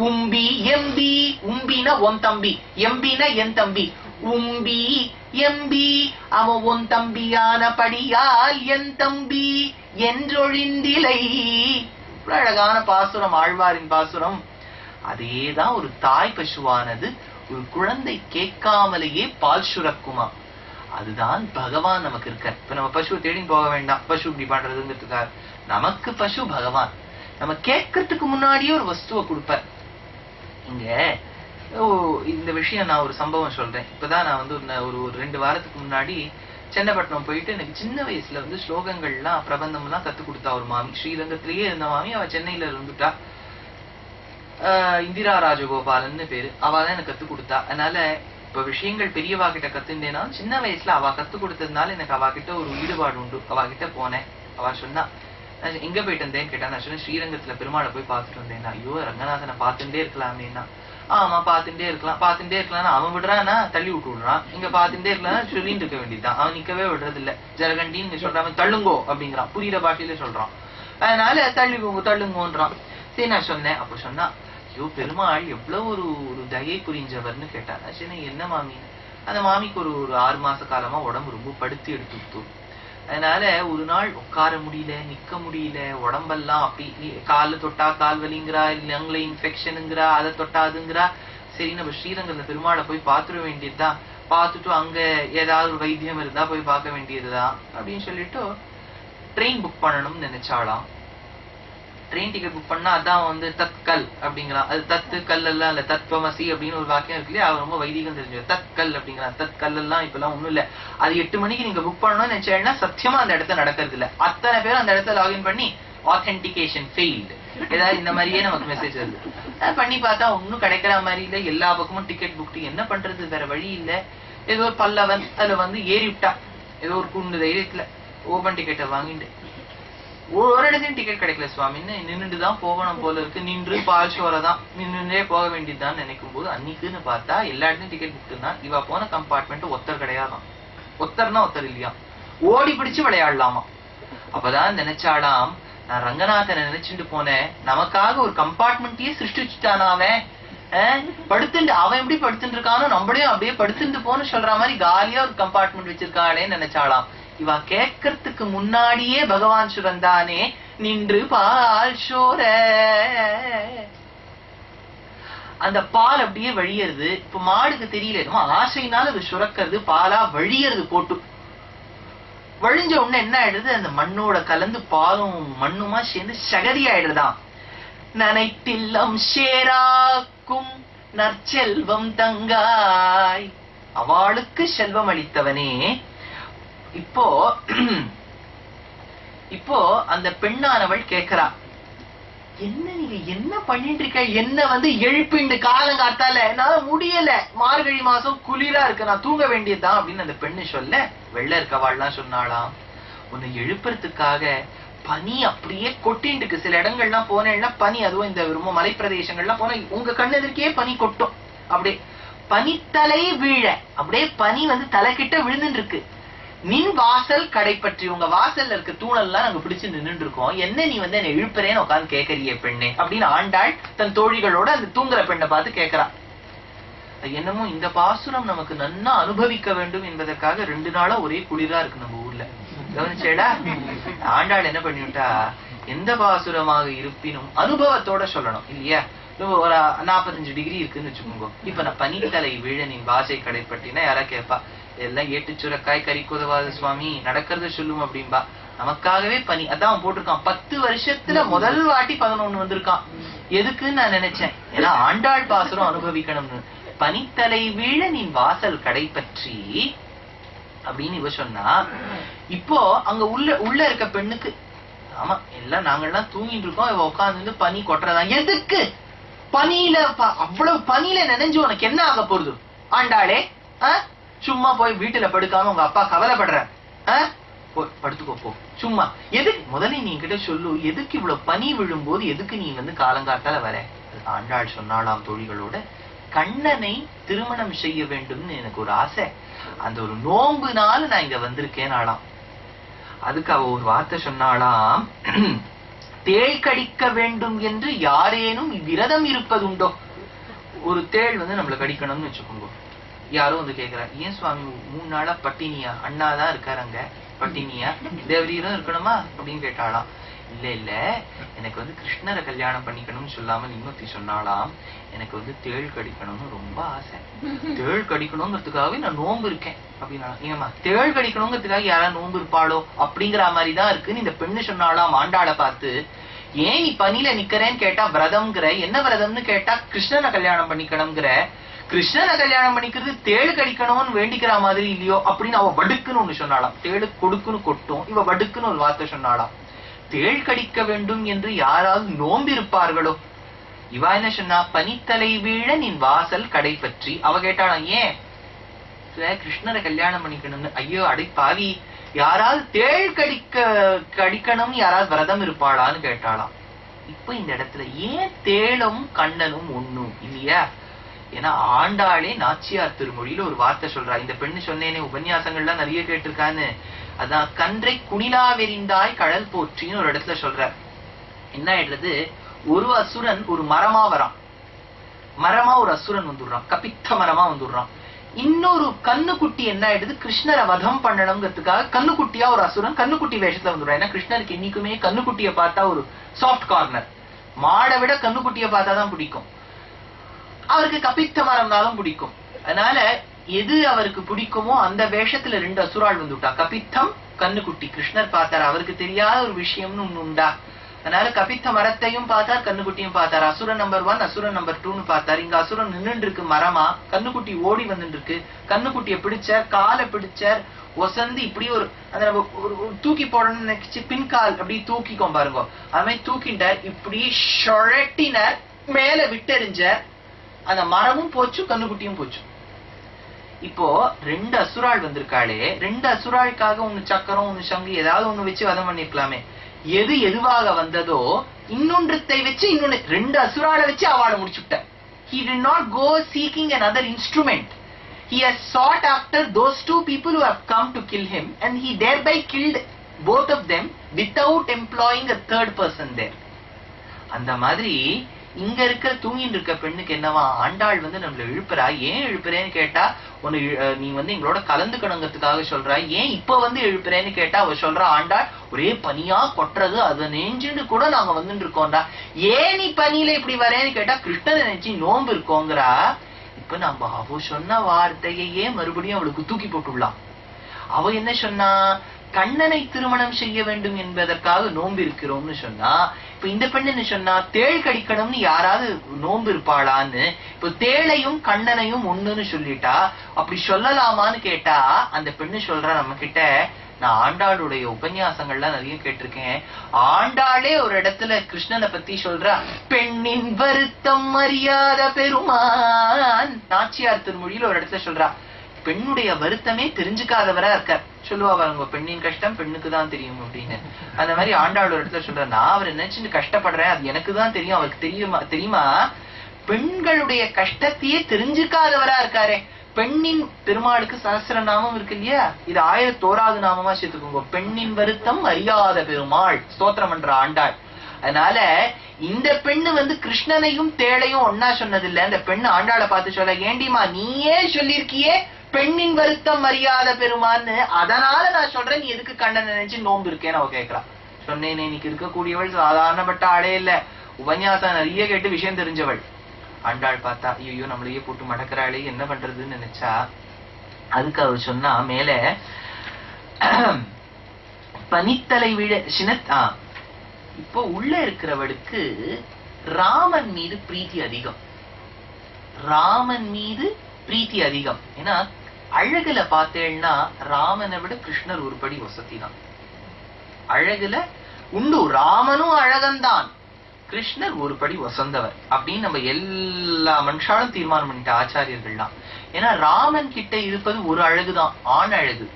உம்பி எம்பி, உம்பினா உன் தம்பி, எம்பினா என் தம்பி, உம்பி எம்பி அவன் உன் தம்பியானபடியால் என் தம்பி என்றொழிந்திலை. அழகான பாசுரம், ஆழ்வாரின் பாசுரம். அதேதான் ஒரு தாய் பசுவானது ஒரு குழந்தை கேட்காமலேயே பால் சுரக்குமா, அதுதான் பகவான் நமக்கு இருக்க. இப்ப நம்ம பசுவை தேடின்னு போக வேண்டாம், பசு இப்படி பண்றதுங்கிறதுக்காக. நமக்கு பசு பகவான். நம்ம கேட்கறதுக்கு முன்னாடியே ஒரு வஸ்துவை கொடுப்பார். இங்க இந்த விஷயம் நான் ஒரு சம்பவம் சொல்றேன். இப்பதான் நான் ஒரு 2 வாரத்துக்கு முன்னாடி சென்னப்பட்டினம் போயிட்டு, எனக்கு சின்ன வயசுல ஸ்லோகங்கள்லாம் பிரபந்தம் எல்லாம் கத்து கொடுத்தா ஒரு மாமி. ஸ்ரீரங்கத்திலேயே இருந்த மாமி, அவ சென்னையில இருந்துட்டா. இந்திரா ராஜகோபாலன் பேரு. அவதான் எனக்கு கத்து கொடுத்தா. அதனால இப்ப விஷயங்கள் பெரியவா கிட்ட கத்துட்டேன்னா, சின்ன வயசுல அவ கத்து கொடுத்ததுனால எனக்கு அவ கிட்ட ஒரு ஈடுபாடு உண்டு. அவ கிட்ட போனேன். அவ சொன்னா, எங்க போயிட்டு வந்தேன்னு கேட்டா, நான் சொன்னேன் ஸ்ரீரங்கத்துல பெருமாளை போய் பார்த்துட்டு வந்தேன். ஐயோ ரங்கநாதனை பார்த்துட்டே இருக்கலாமேனா. ஆமா பார்த்துட்டே இருக்கலாம். அவன் விடுறான்னா தள்ளி விட்டு விடுறான். இங்க பார்த்துட்டே இருக்கலாம் சொல்லிட்டு இருக்க வேண்டியதுதான். அவன் நிக்கவே விடுறது இல்ல. ஜரகண்டின்னு சொல்றான், தள்ளுங்கோ அப்படிங்கிறான், புரியுற பாஷையில சொல்றான். அதனால தள்ளுங்கோன்றான். சரி நான் சொன்னேன். அப்ப சொன்னா, ஐயோ பெருமாள் எவ்வளவு ஒரு தயை புரிஞ்சவர்னு கேட்டா. சரி என்ன மாமின்னு. அந்த மாமிக்கு ஒரு 6 மாச காலமா உடம்பு ரொம்ப படுத்தி எடுத்து. அதனால ஒரு நாள் உட்கார முடியல, நிக்க முடியல, உடம்பெல்லாம் அப்படி கால தொட்டா கால் வலிங்கிறா, லங்ல இன்ஃபெக்ஷனுங்கிறா, அதை தொட்டா அதுங்கிறா. சரி நம்ம ஸ்ரீரங்கத்துல பெருமாளை போய் பாத்துட வேண்டியதுதான், பார்த்துட்டு அங்க ஏதாவது ஒரு வைத்தியம் இருந்தா போய் பார்க்க வேண்டியதுதான் அப்படின்னு சொல்லிட்டு ட்ரெயின் புக் பண்ணணும்னு நினைச்சாலாம். ட்ரெயின் டிக்கெட் புக் பண்ணா அதான் தத்கல் அப்படிங்கிறான். அது தத்து கல் எல்லாம் இல்ல, தத்வமசி அப்படின்னு ஒரு வாக்கியம் இருக்கு இல்லையா, அவர் ரொம்ப வைதிகம் தெரிஞ்சு தத்கல் அப்படிங்கிறான். தத்கல் எல்லாம் இப்ப எல்லாம் ஒண்ணும் இல்ல. அது 8 மணிக்கு நீங்க புக் பண்ணணும்னு நினைச்சேன்னா சத்தியமா அந்த இடத்துல நடக்கிறது இல்ல. அத்தனை பேரும் அந்த இடத்துல லாகின் பண்ணி ஆத்தென்டிகேஷன் ஃபெயில்டு ஏதாவது இந்த மாதிரியே நமக்கு மெசேஜ் வருது. பண்ணி பார்த்தா ஒன்னும் கிடைக்கிற மாதிரி இல்ல. எல்லா பக்கமும் டிக்கெட் புக். என்ன பண்றது, வேற வழி இல்ல. ஏதோ ஒரு பல்லவன் அதுல வந்து ஏறி விட்டா, ஏதோ ஒரு குண்டு தைரியத்துல ஓபன் டிக்கெட்டை வாங்கிட்டு ஒரு இடத்துலயும் டிக்கெட் கிடைக்கல சுவாமின்னு நின்றுதான் போகணும் போல இருக்கு, நின்று பால்ஷோரதான் நின்றுட்டே போக வேண்டியதுதான் நினைக்கும் போது அன்னைக்குன்னு பார்த்தா எல்லா இடத்துலயும் டிக்கெட் புக் தான். இவ போன கம்பார்ட்மெண்ட் ஒருத்தர் கிடையாதான். ஒருத்தர்னா ஒருத்தர் இல்லையா, ஓடி பிடிச்சு விளையாடலாமா. அப்பதான் நினைச்சாலாம், நான் ரங்கநாதனை நினைச்சுட்டு போனேன், நமக்காக ஒரு கம்பார்ட்மெண்ட்டையே சிருஷ்டிச்சுட்டானா அவன். படுத்துட்டு அவன் எப்படி படுத்துட்டு இருக்கானோ நம்மளையும் அப்படியே படுத்துட்டு போன்னு சொல்ற மாதிரி காலியா ஒரு கம்பார்ட்மெண்ட் வச்சிருக்காளேன்னு நினைச்சாலாம். இவ கேட்கறதுக்கு முன்னாடியே பகவான் சுரந்தானே நின்று பால் சோர. அந்த பால் அப்படியே வழியறது. இப்ப மாடுக்கு தெரியல, ஆசையினால அது சுரக்கிறது, பாலா வழியறது போட்டு. வழிஞ்ச உடனே என்ன ஆயிடுது, அந்த மண்ணோட கலந்து பாலும் மண்ணுமா சேர்ந்து சகதி ஆயிடுதான். நனைத்தில்லம் சேராக்கும் நற்செல்வம் தங்காய், அவளுக்கு செல்வம் அளித்தவனே. இப்போ அந்த பெண்ணானவள் கேட்கிறா, என்ன நீங்க என்ன பண்ணிட்டு இருக்க, என்ன வந்து எழுப்பிண்டு காலங்காத்தால என்னால முடியல, மார்கழி மாசம் குளிரா இருக்கு, நான் தூங்க வேண்டியதுதான் அப்படின்னு அந்த பெண்ணு சொல்ல, வெள்ள இருக்கவாள்லாம் சொன்னாலாம், உன்னை எழுப்புறதுக்காக பனி அப்படியே கொட்டின்னு இருக்கு. சில இடங்கள்லாம் போனேன்னா பனி, அதுவும் இந்த ரொம்ப மலை பிரதேசங்கள்லாம் போனா உங்க கண்ணு எதிர்க்கே பனி கொட்டும். அப்படியே பனித்தலை வீழ, அப்படியே பனி வந்து தலைக்கிட்ட விழுந்துட்டு இருக்கு. நின் வாசல் கடை பற்றி, உங்க வாசல்ல இருக்க தூணல்லாம் நாங்க பிடிச்சு நின்றுட்டு இருக்கோம், என்ன நீ வந்து என்ன இழுப்புறேன்னு உட்காந்து கேட்கறியே பெண்ணே அப்படின்னு ஆண்டாள் தன் தோழிகளோட அந்த தூங்குற பெண்ணை பார்த்து கேட்கிறா. என்னமோ இந்த பாசுரம் நமக்கு நன்னா அனுபவிக்க வேண்டும் என்பதற்காக 2 நாளா ஒரே குளிரா இருக்கு நம்ம ஊர்ல. கவனிச்சேடா, ஆண்டாள் என்ன பண்ணிவிட்டா, எந்த பாசுரமாக இருப்பினும் அனுபவத்தோட சொல்லணும் இல்லையா. ஒரு 45 டிகிரி இருக்குன்னு வச்சுக்கோங்க. இப்ப நான் பனித்தலை வீழனின் வாசை கடைப்பட்டினா யாரா கேட்பா, எல்லாம் ஏட்டு சுரக்காய் கறிக்குதவாது சுவாமி, நடக்கிறத சொல்லுவோம் அப்படின்பா. நமக்காகவே பனி, அதான் அவன் போட்டிருக்கான், 10 வருஷத்துல முதல் வாட்டி 11 வந்திருக்கான். எதுக்குன்னு நான் நினைச்சேன், ஏன்னா ஆண்டாள் பாசுரம் அனுபவிக்கணும்னு. பனித்தலை வீழ நின் வாசல் கடை பற்றி அப்படின்னு இவ சொன்னா. இப்போ அங்க உள்ள இருக்க பெண்ணுக்கு, ஆமா எல்லாம் நாங்கெல்லாம் தூங்கிட்டு இருக்கோம், இவ உட்காந்து பனி கொட்டுறதான். எதுக்கு பனியில, அவ்வளவு பனியில நினைஞ்சு உனக்கு என்ன ஆக போறது ஆண்டாளே? சும்மா போய் வீட்டுல படுக்காம உங்க அப்பா கவலைப்படுற, படுத்துக்கோ போ சும்மா. எதுக்கு முதல்ல நீ கிட்ட சொல்லு, எதுக்கு இவ்வளவு பனி விழும்போது எதுக்கு நீ வந்து காலங்காத்தால வர? ஆண்டாள் சொன்னாலாம் தோழிகளோட, கண்ணனை திருமணம் செய்ய வேண்டும்னு எனக்கு ஒரு ஆசை, அந்த ஒரு நோன்புனால நான் இங்க வந்திருக்கேன் ஆளாம். அதுக்கு அவ ஒரு வார்த்தை சொன்னாலாம், தேள் கடிக்க வேண்டும் என்று யாரேனும் விரதம் இருப்பதுண்டோ. ஒரு தேள் வந்து நம்மள கடிக்கணும்னு வச்சுக்கோங்க, யாரோ வந்து கேக்குறா, ஏன் சுவாமி 3 நாளா பட்டினியா, அண்ணாதான் இருக்காருங்க பட்டினியா, தேவரீரும் இருக்கணுமா அப்படின்னு கேட்டாலாம். இல்ல எனக்கு வந்து கிருஷ்ணரை கல்யாணம் பண்ணிக்கணும்னு சொல்லாமல் இன்னொத்தி சொன்னாலாம், எனக்கு வந்து தேள் கடிக்கணும்னு ரொம்ப ஆசை, தேள் கடிக்கணுங்கிறதுக்காகவே நான் நோன்பு இருக்கேன் அப்படின்னா. ஏமா தேள் கடிக்கணுங்கிறதுக்காக யாராவது நோன்பு இருப்பாளோ அப்படிங்கிற மாதிரிதான் இருக்குன்னு இந்த பெண்ணு சொன்னாலாம் ஆண்டாளை பார்த்து. ஏன் நீ பனியில நிக்கிறேன்னு கேட்டா விரதம்ங்கிற, என்ன விரதம்னு கேட்டா கிருஷ்ணனை கல்யாணம் பண்ணிக்கணுங்கிற, கிருஷ்ணனை கல்யாணம் பண்ணிக்கிறது தேளு கடிக்கணும்னு வேண்டிக்கிற மாதிரி இல்லையோ அப்படின்னு அவ வடுக்குன்னு ஒண்ணு சொன்னாலாம். தேளு கொடுக்குன்னு கொட்டும், இவ வடுக்குன்னு ஒரு வார்த்தை சொன்னாலாம். தேள் கடிக்க வேண்டும் என்று யாராவது நோம்பிருப்பார்களோ? இவா என்ன சொன்னா, பனித்தலை வீழ நின் வாசல் கடை பற்றி. அவ கேட்டாலாம், ஏன் கிருஷ்ணரை கல்யாணம் பண்ணிக்கணும்னு. ஐயோ அடை பாவி, யாராவது தேள் கடிக்கணும்னு யாராவது விரதம் இருப்பாளான்னு கேட்டாலாம். இப்ப இந்த இடத்துல ஏன் தேளும் கண்ணனும் ஒண்ணும் இல்லையா? ஏன்னா ஆண்டாளே நாச்சியார் திருமொழியில ஒரு வார்த்தை சொல்றா. இந்த பெண்ணு சொன்னேனே உபன்யாசங்கள்லாம் நிறைய கேட்டிருக்கான்னு, அதான் கன்றை குணிலாவெறிந்தாய் கடல் போற்றின்னு ஒரு இடத்துல சொல்ற. என்ன ஆயிடுறது, ஒரு அசுரன் ஒரு மரமா வரான், மரமா ஒரு அசுரன் வந்துடுறான், கபித்த மரமா வந்துடுறான். இன்னொரு கண்ணுக்குட்டி என்ன ஆயிடுது, கிருஷ்ணரை வதம் பண்ணணுங்கிறதுக்காக கண்ணுக்குட்டியா ஒரு அசுரன் கண்ணுக்குட்டி வேஷத்துல வந்துடுறான். ஏன்னா கிருஷ்ணருக்கு என்னைக்குமே கண்ணுக்குட்டியை பார்த்தா ஒரு சாஃப்ட் கார்னர், மாடை விட கண்ணுக்குட்டியை பார்த்தாதான் பிடிக்கும். அவருக்கு கபித்த மரம்னாலும் பிடிக்கும். அதனால எது அவருக்கு பிடிக்குமோ அந்த வேஷத்துல 2 அசுரால் வந்துட்டா, கபித்தம் கண்ணுக்குட்டி. கிருஷ்ணர் பார்த்தார், அவருக்கு தெரியாத ஒரு விஷயம்னு ஒண்ணு உண்டா. அதனால கபித்த மரத்தையும் பார்த்தார், கண்ணுக்குட்டியும் பார்த்தார். அசுரன் நம்பர் 1 அசுரன் நம்பர் 2ன்னு பார்த்தார். இங்க அசுரன் நின்றுட்டு இருக்கு மரமா, கண்ணுக்குட்டி ஓடி வந்துட்டு இருக்கு. கண்ணுக்குட்டியை பிடிச்சார், காலை பிடிச்சார், ஒசந்து இப்படி ஒரு அந்த தூக்கி போடணும்னு நினைச்சு பின்கால் அப்படி தூக்கிக்கோம் பாருங்க, அது மாதிரி தூக்கிட்டார். இப்படி ஷொழட்டினார், மேல விட்டெறிஞ்சார். அந்த மரமும் போச்சு, கண்ணுக்குட்டியும் போச்சு. இப்போ 2 அசுராள் வந்திருக்காளே, 2 அசுராளுக்காக ஒண்ணு சக்கரம் ஒண்ணு சங்கு ஏதாவது ஒண்ணு வச்சு வதம் பண்ணிருக்கலாமே. எது எதுவாக வந்ததோ இன்னொன்றத்தை வச்சு இன்னொன்னு 2 அசுராளை வச்சு அவளை முடிச்சுட்ட. He did not go seeking another instrument. He has sought after those 2 people who have come to kill him, and he thereby killed both of them without employing a third person there. அந்த மாதிரி இங்க இருக்க தூங்கிட்டு இருக்க பெண்ணுக்கு என்னவா, ஆண்டாள் நம்மள எழுப்புறா. ஏன் எழுப்புறேன்னு கேட்டா, உன்னை நீ எங்களோட கலந்துக்கணுங்கிறதுக்காக சொல்றா. ஏன் இப்ப எழுப்புறேன்னு கேட்டா அவ சொல்றா, ஆண்டாள் ஒரே பனியா கொட்டுறது, அதை நெஞ்சுன்னு கூட நாங்க வந்துட்டு இருக்கோம்டா. ஏன் நீ பனியில இப்படி வரேன்னு கேட்டா, கிருஷ்ணனை நினைச்சு நோம்பு இருக்கோங்கிறா. இப்ப நம்ம அவ சொன்ன வார்த்தையே மறுபடியும் அவளுக்கு தூக்கி போட்டுள்ளான். அவ என்ன சொன்னா, கண்ணனை திருமணம் செய்ய வேண்டும் என்பதற்காக நோன்பு இருக்கிறோம்னு சொன்னா. இப்ப இந்த பெண் என்ன சொன்னா, தேள் கடிக்கணும்னு யாராவது நோன்பு இருப்பாளான்னு. இப்ப தேளையும் கண்ணனையும் ஒண்ணுன்னு சொல்லிட்டா. அப்படி சொல்லலாமான்னு கேட்டா அந்த பெண்ணு சொல்றா நம்ம கிட்ட, நான் ஆண்டாளுடைய உபன்யாசங்கள்லாம் நிறைய கேட்டிருக்கேன். ஆண்டாளே ஒரு இடத்துல கிருஷ்ணனை பத்தி சொல்றா, பெண்ணின் வருத்தம் அறியாத பெருமான். நாச்சியார் திருமொழியில ஒரு இடத்துல சொல்றா, பெண்ணுடைய வருத்தமே தெரிஞ்சுக்காதவரா இருக்கார். சொல்லுவா, அவங்க பெண்ணின் கஷ்டம் பெண்ணுக்கு தான் தெரியும் அப்படின்னு. அந்த மாதிரி ஆண்டாள் ஒரு இடத்துல சொல்ற, நான் அவர் நினைச்சுட்டு கஷ்டப்படுறேன், அது எனக்கு தான் தெரியும், அவருக்கு தெரியுமா? பெண்களுடைய கஷ்டத்தையே தெரிஞ்சுக்காதவரா இருக்காரே. பெண்ணின் பெருமாளுக்கு சஹஸ்ரநாமம் இருக்கு இல்லையா, இது 1001வது நாமமா சேர்த்துக்கோங்க. பெண்ணின் வருத்தம் அறியாத பெருமாள் ஸ்தோத்திரம் பண்ற ஆண்டாள். அதனால இந்த பெண்ணு கிருஷ்ணனையும் தேளையும் ஒன்னா சொன்னதில்லை. அந்த பெண்ணு ஆண்டாளை பார்த்து சொல்ல, ஏண்டிமா நீயே சொல்லிருக்கியே பெண்ணின் வருத்தம் அறியாத பெருமான்னு, அதனால நான் சொல்றேன் நீ எதுக்கு கண்ணனை நினைச்சு நோம்பு இருக்கேன்னு அவ கேட்கிறா. சொன்னேனே, இன்னைக்கு இருக்கக்கூடியவள் சாதாரணப்பட்ட ஆளே இல்ல, உபன்யாசம் நிறைய கேட்டு விஷயம் தெரிஞ்சவள். ஆண்டாள் பார்த்தா, ஐயோ நம்மளையே போட்டு மடக்கிறாளே, என்ன பண்றதுன்னு நினைச்சா. அதுக்கு அவ சொன்னா, மேல பனித்தலை விட இப்போ உள்ள இருக்கிறவளுக்கு ராமன் மீது பிரீத்தி அதிகம். ராமன் மீது பிரீத்தி அதிகம். ஏன்னா அழகுல பார்த்தேன்னா ராமனை விட கிருஷ்ணர் ஒரு படி வசதி தான். அழகுல உண்டு, ராமனும் அழகன்தான், கிருஷ்ணர் ஒரு படி வசந்தவர் அப்படின்னு நம்ம எல்லா மனுஷாலும் தீர்மானம் பண்ணிட்ட ஆச்சாரியர்கள்லாம். ஏன்னா ராமன் கிட்ட இருப்பது ஒரு அழகுதான், ஆண் அழகு.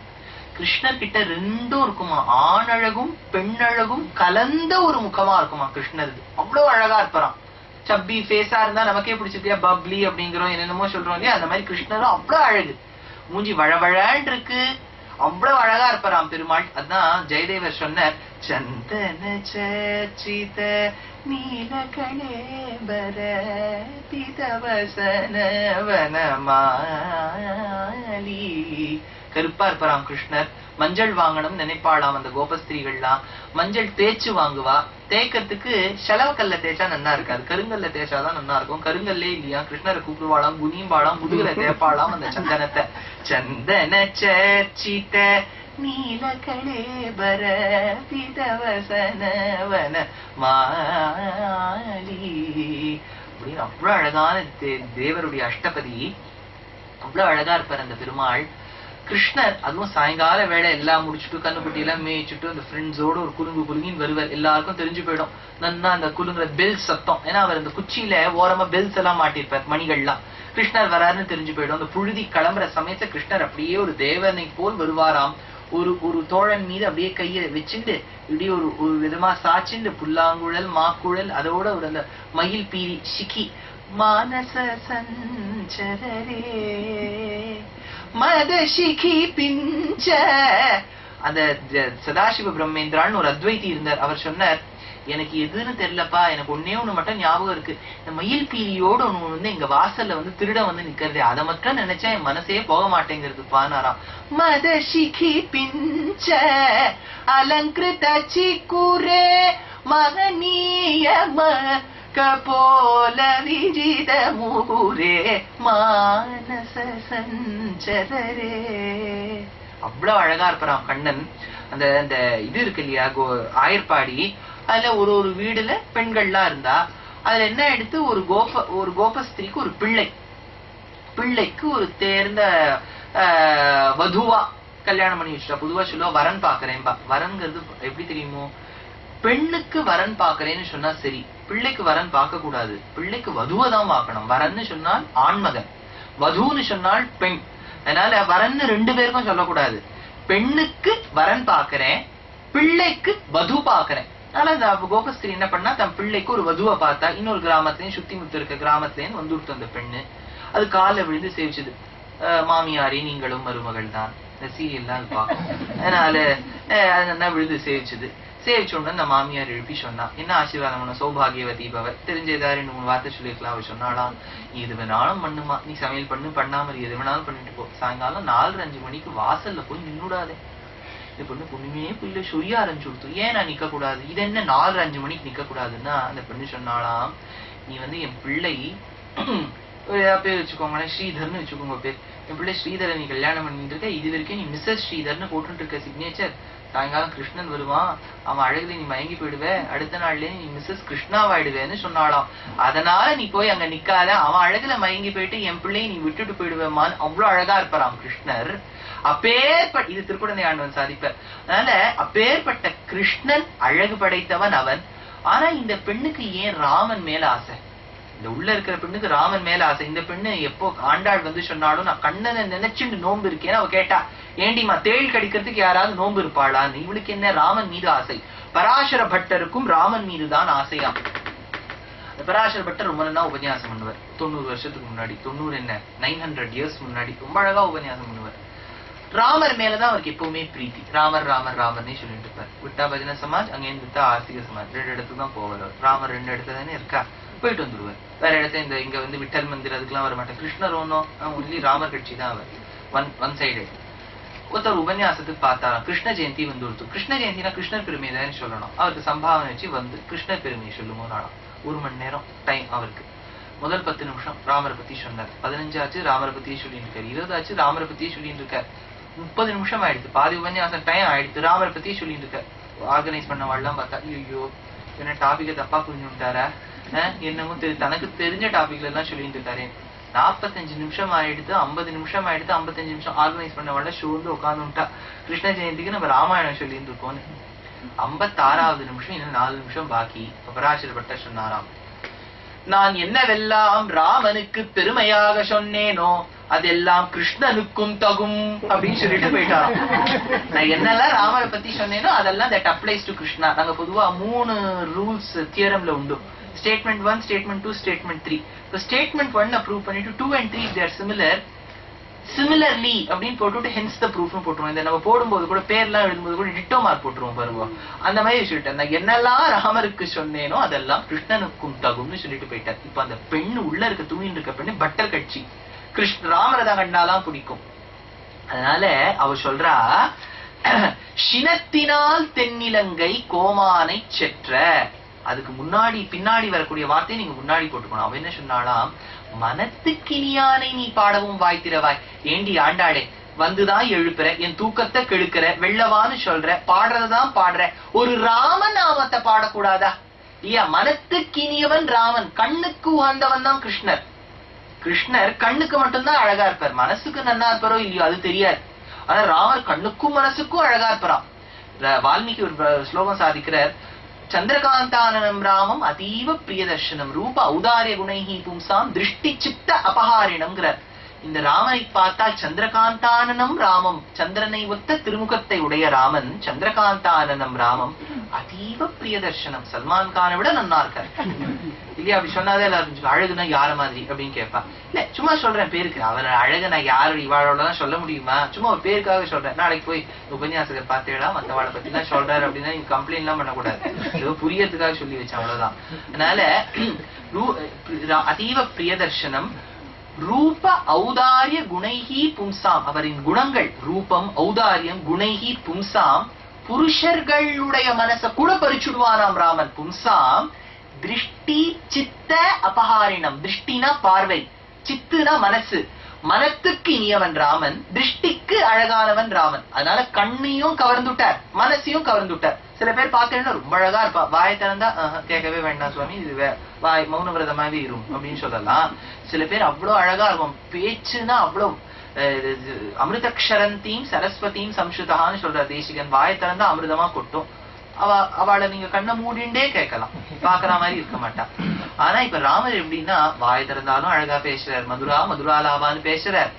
கிருஷ்ணர் கிட்ட 2ம் இருக்குமா, ஆண் அழகும் பெண் அழகும் கலந்த ஒரு முகமா இருக்குமா கிருஷ்ணர். அவ்வளவு அழகா இருப்பாராம். சப்பி ஃபேஸா இருந்தா நமக்கே பிடிச்சிருக்கியா, பப்ளி அப்படிங்கிறோம், என்னென்னமோ சொல்றோம் இல்லையா, அந்த மாதிரி கிருஷ்ணரும் அவ்வளவு அழகு. மூஞ்சி வழவழன்னு இருக்கு, அவ்வளவு அழகா இருப்பாராம் பெருமாள். அதான் ஜெயதேவர் சொன்னார், சந்தன சர்ச்சித நீலகணேபர பிதவசன வனமாலி. கருப்பா இருப்பாராம் கிருஷ்ணர். மஞ்சள் வாங்கணும் நினைப்பாளாம் அந்த கோபஸ்திரீகள்லாம். மஞ்சள் தேய்ச்சு வாங்குவா. தேய்க்கிறதுக்கு செலவுக்கல்ல தேய்ச்சா நன்னா இருக்காது, கருங்கல்ல தேய்ச்சாதான் நன்னா இருக்கும். கருங்கல்லே இல்லையா, கிருஷ்ணரை கூப்பிடுவாளாம், குனியும்பாளாம், முதுகுல தேய்ப்பாளாம் அந்த சந்தனத்தை. சந்தன சர்ச்சித நீலகணேபர பிதவசன வனமாலி அப்படின்னு அவ்வளவு அழகான தேவருடைய அஷ்டபதி. அவ்வளவு அழகா இருப்பார் அந்த பெருமாள். கிருஷ்ணர் அதுவும் சாயங்கால வேலை எல்லாம் முடிச்சுட்டு கண்ணுக்குட்டி எல்லாம் மேய்ச்சிட்டு அந்த ஃப்ரெண்ட்ஸோட ஒரு குலுங்கின்னு வருவார். எல்லாருக்கும் தெரிஞ்சு போயிடும் நன்னா அந்த குலுங்குற பெல் சத்தம். ஏன்னா அவர் அந்த குச்சியில ஓரமா பெல்ஸ் எல்லாம் மாட்டிருப்பார், மணிகள்லாம். கிருஷ்ணர் வராருன்னு தெரிஞ்சு போயிடும். அந்த புழுதி கிளம்புற சமயத்துல கிருஷ்ணர் அப்படியே ஒரு தேவனை போல் வருவாராம். ஒரு தோழன் மீது அப்படியே கைய வச்சுட்டு இப்படி ஒரு விதமா சாச்சிண்டு, புல்லாங்குழல் மாக்குழல் அதோட ஒரு அந்த மயில் பீரி சிக்கி, மானச சஞ்சரரே மதசிகி பிஞ்ச. அந்த சதாசிவ பிரம்மேந்திரான்னு ஒரு அத்வைதி இருந்தார். அவர் சொன்னார், எனக்கு எதுன்னு தெரியலப்பா, எனக்கு ஒன்னே ஒண்ணு மட்டும் ஞாபகம் இருக்கு, இந்த மயில் பீரியோட ஒண்ணு எங்க வாசல்ல திருட நிக்கிறது, அதை மட்டும் நினைச்சா என் மனசே போக மாட்டேங்கிறது பானாராம். மதசிகி பிஞ்ச அலங்கிருத சிக்குரே மகனீயம கபோல விஜித மூரே மானச சஞ்சரரே. அவ்வளவு அழகா இருப்பாராம் கண்ணன். அந்த அந்த இது இருக்கு இல்லையா ஆயர்பாடி, அதுல ஒரு வீடுல பெண்கள்லாம் இருந்தா அதுல என்ன எடுத்து ஒரு கோபஸ்திரிக்கு ஒரு பிள்ளைக்கு ஒரு தேர்ந்த வதுவா கல்யாணம் பண்ணி வச்சுட்டா. பொதுவா சொல்லுவா வரன் பாக்குறேன்பா. வரன்கிறது எப்படி தெரியுமோ, பெண்ணுக்கு வரன் பாக்குறேன்னு சொன்னா சரி, பிள்ளைக்கு வரன் பார்க்க கூடாது, பிள்ளைக்கு வதுவை தான் பார்க்கணும். வரன்னு சொன்னால் ஆண்மகன், வதுன்னு சொன்னால் பெண். அதனால வரன்னு 2 பேருக்கும் சொல்லக்கூடாது. பெண்ணுக்கு வரன் பாக்குறேன், பிள்ளைக்கு வது பாக்குறேன். அதனால இந்த கோபஸ்திரி என்ன பண்ணா, தன் பிள்ளைக்கு ஒரு வதுவை பார்த்தா. இன்னொரு கிராமத்திலையும் சுத்தி முத்து இருக்க கிராமத்திலேயும் வந்துவிட்டு அந்த பெண்ணு அது காலை விழுந்து சேவிச்சது. மாமியாரே நீங்களும் மருமகள் தான், இந்த சீரியல்லாம் அது பார்க்கும். அதனால என்ன விழுந்து சேவிச்சது. சேவிச்ச உடனே அந்த மாமியார் எழுப்பி சொன்னா, என்ன ஆசீர்வாதம் பண்ண, சௌபாகியவதி பவ. தெரிஞ்ச ஏதாவது 2-3 வார்த்தை சொல்லிருக்கலாம். அவ சொன்னாலாம், நீ எது வேணாலும் பண்ணுமா, நீ சமையல் பண்ணாம எது வேணாலும் பண்ணிட்டு போ, சாயங்காலம் 4-5 மணிக்கு வாசல்ல போய் நின்னுடாதே. இது பொண்ணு பொண்ணுமே புள்ள சொரிய ஆரம்பிச்சு கொடுத்து, ஏன் நான் நிக்க கூடாது, இது என்ன 4-5 மணிக்கு நிக்க கூடாதுன்னா, அந்த பெண்ணு சொன்னாலாம், நீ என் பிள்ளை பேர் வச்சுக்கோங்களேன், ஸ்ரீதர்னு வச்சுக்கோங்க பேர். என் பிள்ளை ஸ்ரீதரை நீ கல்யாணம் பண்ணிட்டு இருக்க, இது வரைக்கும் நீ மிஸ்ஸஸ் ஸ்ரீதர்னு போட்டு இருக்க சிக்னேச்சர். சாயங்காலம் கிருஷ்ணன் வருவான், அவன் அழகுல நீ மயங்கி போயிடுவ, அடுத்த நாள்லயே நீ மிஸ்ஸஸ் கிருஷ்ணாவாயிடுவேன்னு சொன்னாலாம். அதனால நீ போய் அங்க நிக்காத, அவன் அழகுல மயங்கி போயிட்டு என் பிள்ளையை நீ விட்டுட்டு போயிடுவேமான்னு. அவ்வளவு அழகா இருப்பாராம் கிருஷ்ணர். அப்பேற்பட்ட இது திருக்குடந்தை ஆண்டவன் சாதிப்ப. அதனால அப்பேற்பட்ட கிருஷ்ணன் அழகு படைத்தவன் அவன். ஆனா இந்த பெண்ணுக்கு ஏன் ராமன் மேல ஆசை? இந்த உள்ள இருக்கிற பெண்ணுக்கு ராமன் மேல ஆசை. இந்த பெண்ணு எப்போ ஆண்டாள் சொன்னாலும், நான் கண்ணனை நினைச்சுட்டு நோம்பு இருக்கேன்னு அவ கேட்டா, ஏண்டிமா தேள் கடிக்கிறதுக்கு யாராவது நோம்பு இருப்பாளான்னு. இவளுக்கு என்ன ராமன் மீது ஆசை. பராசர பட்டருக்கும் ராமன் மீதுதான் ஆசையாம். பராசர பட்டர் ரொம்ப நல்லா உபன்யாசம் பண்ணுவார். 90 வருஷத்துக்கு முன்னாடி, 90 என்ன 900 இயர்ஸ் முன்னாடி ரொம்ப அழகா உபன்யாசம் பண்ணுவார். ராமர் மேலதான் அவருக்கு எப்பவுமே பிரீத்தி. ராமர் ராமர் ராமர்னே சொல்லிட்டு இருப்பார். விட்டா பஜன சமாஜ், அங்கே விட்டா ஆஸ்திக சமாஜ், 2 இடத்துக்கு தான் போவார். ராமர் 2 இடத்துல தானே இருக்கா, போயிட்டு வந்துடுவார். வேற இடத்துல இங்க விட்டல் மந்திர் அதுக்கெல்லாம் வர மாட்டேன். கிருஷ்ணர் ஒன்னும் ஒன்லி ராமர் கட்சி தான் அவர். One side. ஒருத்தர் உபன்யாசத்துக்கு பார்த்தாராம், கிருஷ்ண ஜெயந்தி வந்து கிருஷ்ண ஜெயந்தினா கிருஷ்ணர் பெருமையை தான் சொல்லணும். அவருக்கு சம்பாவனை வச்சு கிருஷ்ணர் பெருமையை சொல்லும் போனாலும் 1 மணி நேரம் டைம் அவருக்கு. முதல் 10 நிமிஷம் ராமரை பத்தி சொன்னார். 15 ஆச்சு ராமரை பத்தியே சொல்லிட்டு இருக்காரு. 20 ஆச்சு ராமரை பத்தியே சொல்லிட்டு இருக்காரு. 30 நிமிஷம் ஆயிடுச்சு, பாதி உபன்யாசம் டைம் ஆயிடுச்சு, ராமரை பத்தியே சொல்லிட்டு இருக்காரு. ஆர்கனைஸ் பண்ணவாள்லாம் பார்த்தா, ஐயோ என்ன டாபிக்கை தப்பா புரிஞ்சு விட்டாரா, என்னமோ தனக்கு தெரிஞ்ச டாபிக்ல எல்லாம் சொல்லிட்டு இருக்காரு. 45 நிமிஷம் ஆயிடுத்து, 50 நிமிஷம் ஆயிடுத்து, 55 நிமிஷம் ஆர்கனைஸ் பண்ணவாள் ஷோர்ந்து உட்காந்துட்டா. கிருஷ்ண ஜெயந்திக்கு நம்ம ராமாயணம் சொல்லிட்டு இருக்கோம்னு. 56வது நிமிஷம், இன்னும் 4 நிமிஷம் பாக்கி. பராசர பட்டர் சொன்னாராம், நான் என்னவெல்லாம் ராமனுக்கு பெருமையாக சொன்னேனோ அதெல்லாம் கிருஷ்ணனுக்கும் தகும் அப்படின்னு சொல்லிட்டு போயிட்டாராம். நான் என்னெல்லாம் ராமரை பத்தி சொன்னேனோ அதெல்லாம் தட் அப்ளைஸ் டு கிருஷ்ணா. நாங்க பொதுவா 3 ரூல்ஸ் தியரம்ல உண்டு. Statement 1, statement 2, statement 3. இப்போ ஸ்டேட்மெண்ட் 1 ப்ரூவ் பண்ணிட்டு 2 and 3 they are similarly அப்படின்னு போட்டுட்டு hence the proofனு போட்டுருவோம். இந்த நம்ம போடும்போது கூட பேர்லாம் எழுதும்போது கூட டிட்டோ மார்க் போட்டுருவோம் பாருங்க. அந்த மாதிரி சொல்லிட்டேன், நான் என்னெல்லாம் ராமருக்கு சொன்னேனோ அதெல்லாம் கிருஷ்ணனுக்கும் தகும்னு சொல்லிட்டு போயிட்டார். இப்ப அந்த பெண்ணு உள்ள இருக்க தூங்கிட்டு இருக்க பெண்ணு பட்டர் கட்சி, ராமரதா கண்டாலாம் பிடிக்கும். அதனால அவ சொல்றா, சினத்தினால் தென்னிலங்கை கோமானை செற்ற. அதுக்கு முன்னாடி பின்னாடி வரக்கூடிய வார்த்தையை நீங்க முன்னாடி போட்டுக்கணும். அவ என்ன சொன்னாலாம், மனத்துக்கினியானை நீ பாடவும் வாய்த்திரவாய். ஏண்டி ஆண்டாளே, வந்துதான் எழுப்புற, என் தூக்கத்தை கெடுக்கிற, வெள்ளவான்னு சொல்ற, பாடுறதுதான் பாடுற, ஒரு ராமன் நாமத்தை பாடக்கூடாதா இல்லையா? மனத்துக்கினியவன் ராமன், கண்ணுக்கு உகந்தவன் தான் கிருஷ்ணர். கிருஷ்ணர் கண்ணுக்கு மட்டும்தான் அழகா இருப்பார், மனசுக்கு நன்னா இருப்பாரோ இல்லையோ அது தெரியாது. ஆனா ராமர் கண்ணுக்கும் மனசுக்கும் அழகா இருப்பாராம். வால்மீகி ஒரு ஸ்லோகம் சாதிக்கிறார், சந்திரகாந்தானனம் ராமம் அதீவ பிரியதர்ஷனம் ரூப ஔதாரிய குணைஹி பும்சாம் திருஷ்டி சித்த அபஹாரிணம்ங்கிறார். இந்த ராமனை பார்த்தால் சந்திரகாந்தானனம் ராமம், சந்திரனை ஒத்த திருமுகத்தை உடைய ராமன், சந்திரகாந்தானனம் ராமம் அதீவ பிரியதர்ஷனம், சல்மான் கானை விட நன்னா இருக்காரு இல்லையா? அப்படி சொன்னாதே எல்லாரும் அழகுனா யார மாதிரி அப்படின்னு கேட்பா. இல்ல சும்மா சொல்றேன் பேருக்கு, அவர் அழகு நான் யாரு இவாளோடதான் சொல்ல முடியுமா, சும்மா ஒரு பேருக்காக சொல்றேன். நாளைக்கு போய் உபன்யாசகர் பார்த்தேடா மத்தவாளை பத்தி எல்லாம் சொல்றாரு அப்படின்னா நீங்க கம்ப்ளைண்ட் எல்லாம் பண்ணக்கூடாது, ஏதோ புரியறதுக்காக சொல்லி வச்சேன் அவ்வளவுதான். அதனால அதீவ பிரியதர்ஷனம் ரூப ஔதாரிய குணைஹி பும்சாம், அவரின் குணங்கள் ரூபம் ஔதாரியம் குணைஹி பும்சாம், புருஷர்களுடைய மனசை கூட பறிச்சுடுவானாம் ராமன். பும்சாம் திருஷ்டி சித்த அபஹாரிணம், திருஷ்டினா பார்வை, சித்துனா மனசு, மனத்துக்கு இனியவன் ராமன், திருஷ்டிக்கு அழகானவன் ராமன். அதனால கண்ணையும் கவர்ந்துட்டார், மனசையும் கவர்ந்துட்டார். சில பேர் பார்த்தேன்னா ரொம்ப அழகா இருப்பா, வாயை திறந்தா கேட்கவே வேண்டாம் சுவாமி, இது வாய் மௌன விரதமாவே இருக்கும் அப்படின்னு சொல்லலாம். சில பேர் அவ்வளவு அழகா இருக்கும், பேச்சுன்னா அவ்வளவு அமிர்தக்ஷரந்தீம் சரஸ்வதியும் சம்ஸ்கிருதான்னு சொல்ற தேசிகன், வாயை திறந்தா அமிர்தமா கொட்டும். அவளை நீங்க கண்ணை மூடிண்டே கேட்கலாம், பாக்குற மாதிரி இருக்க மாட்டா. ஆனா இப்ப ராமர் எப்படின்னா வாய் திறந்தாலும் அழகா பேசுறார், மதுரா மதுராலாபான்னு பேசுறார்.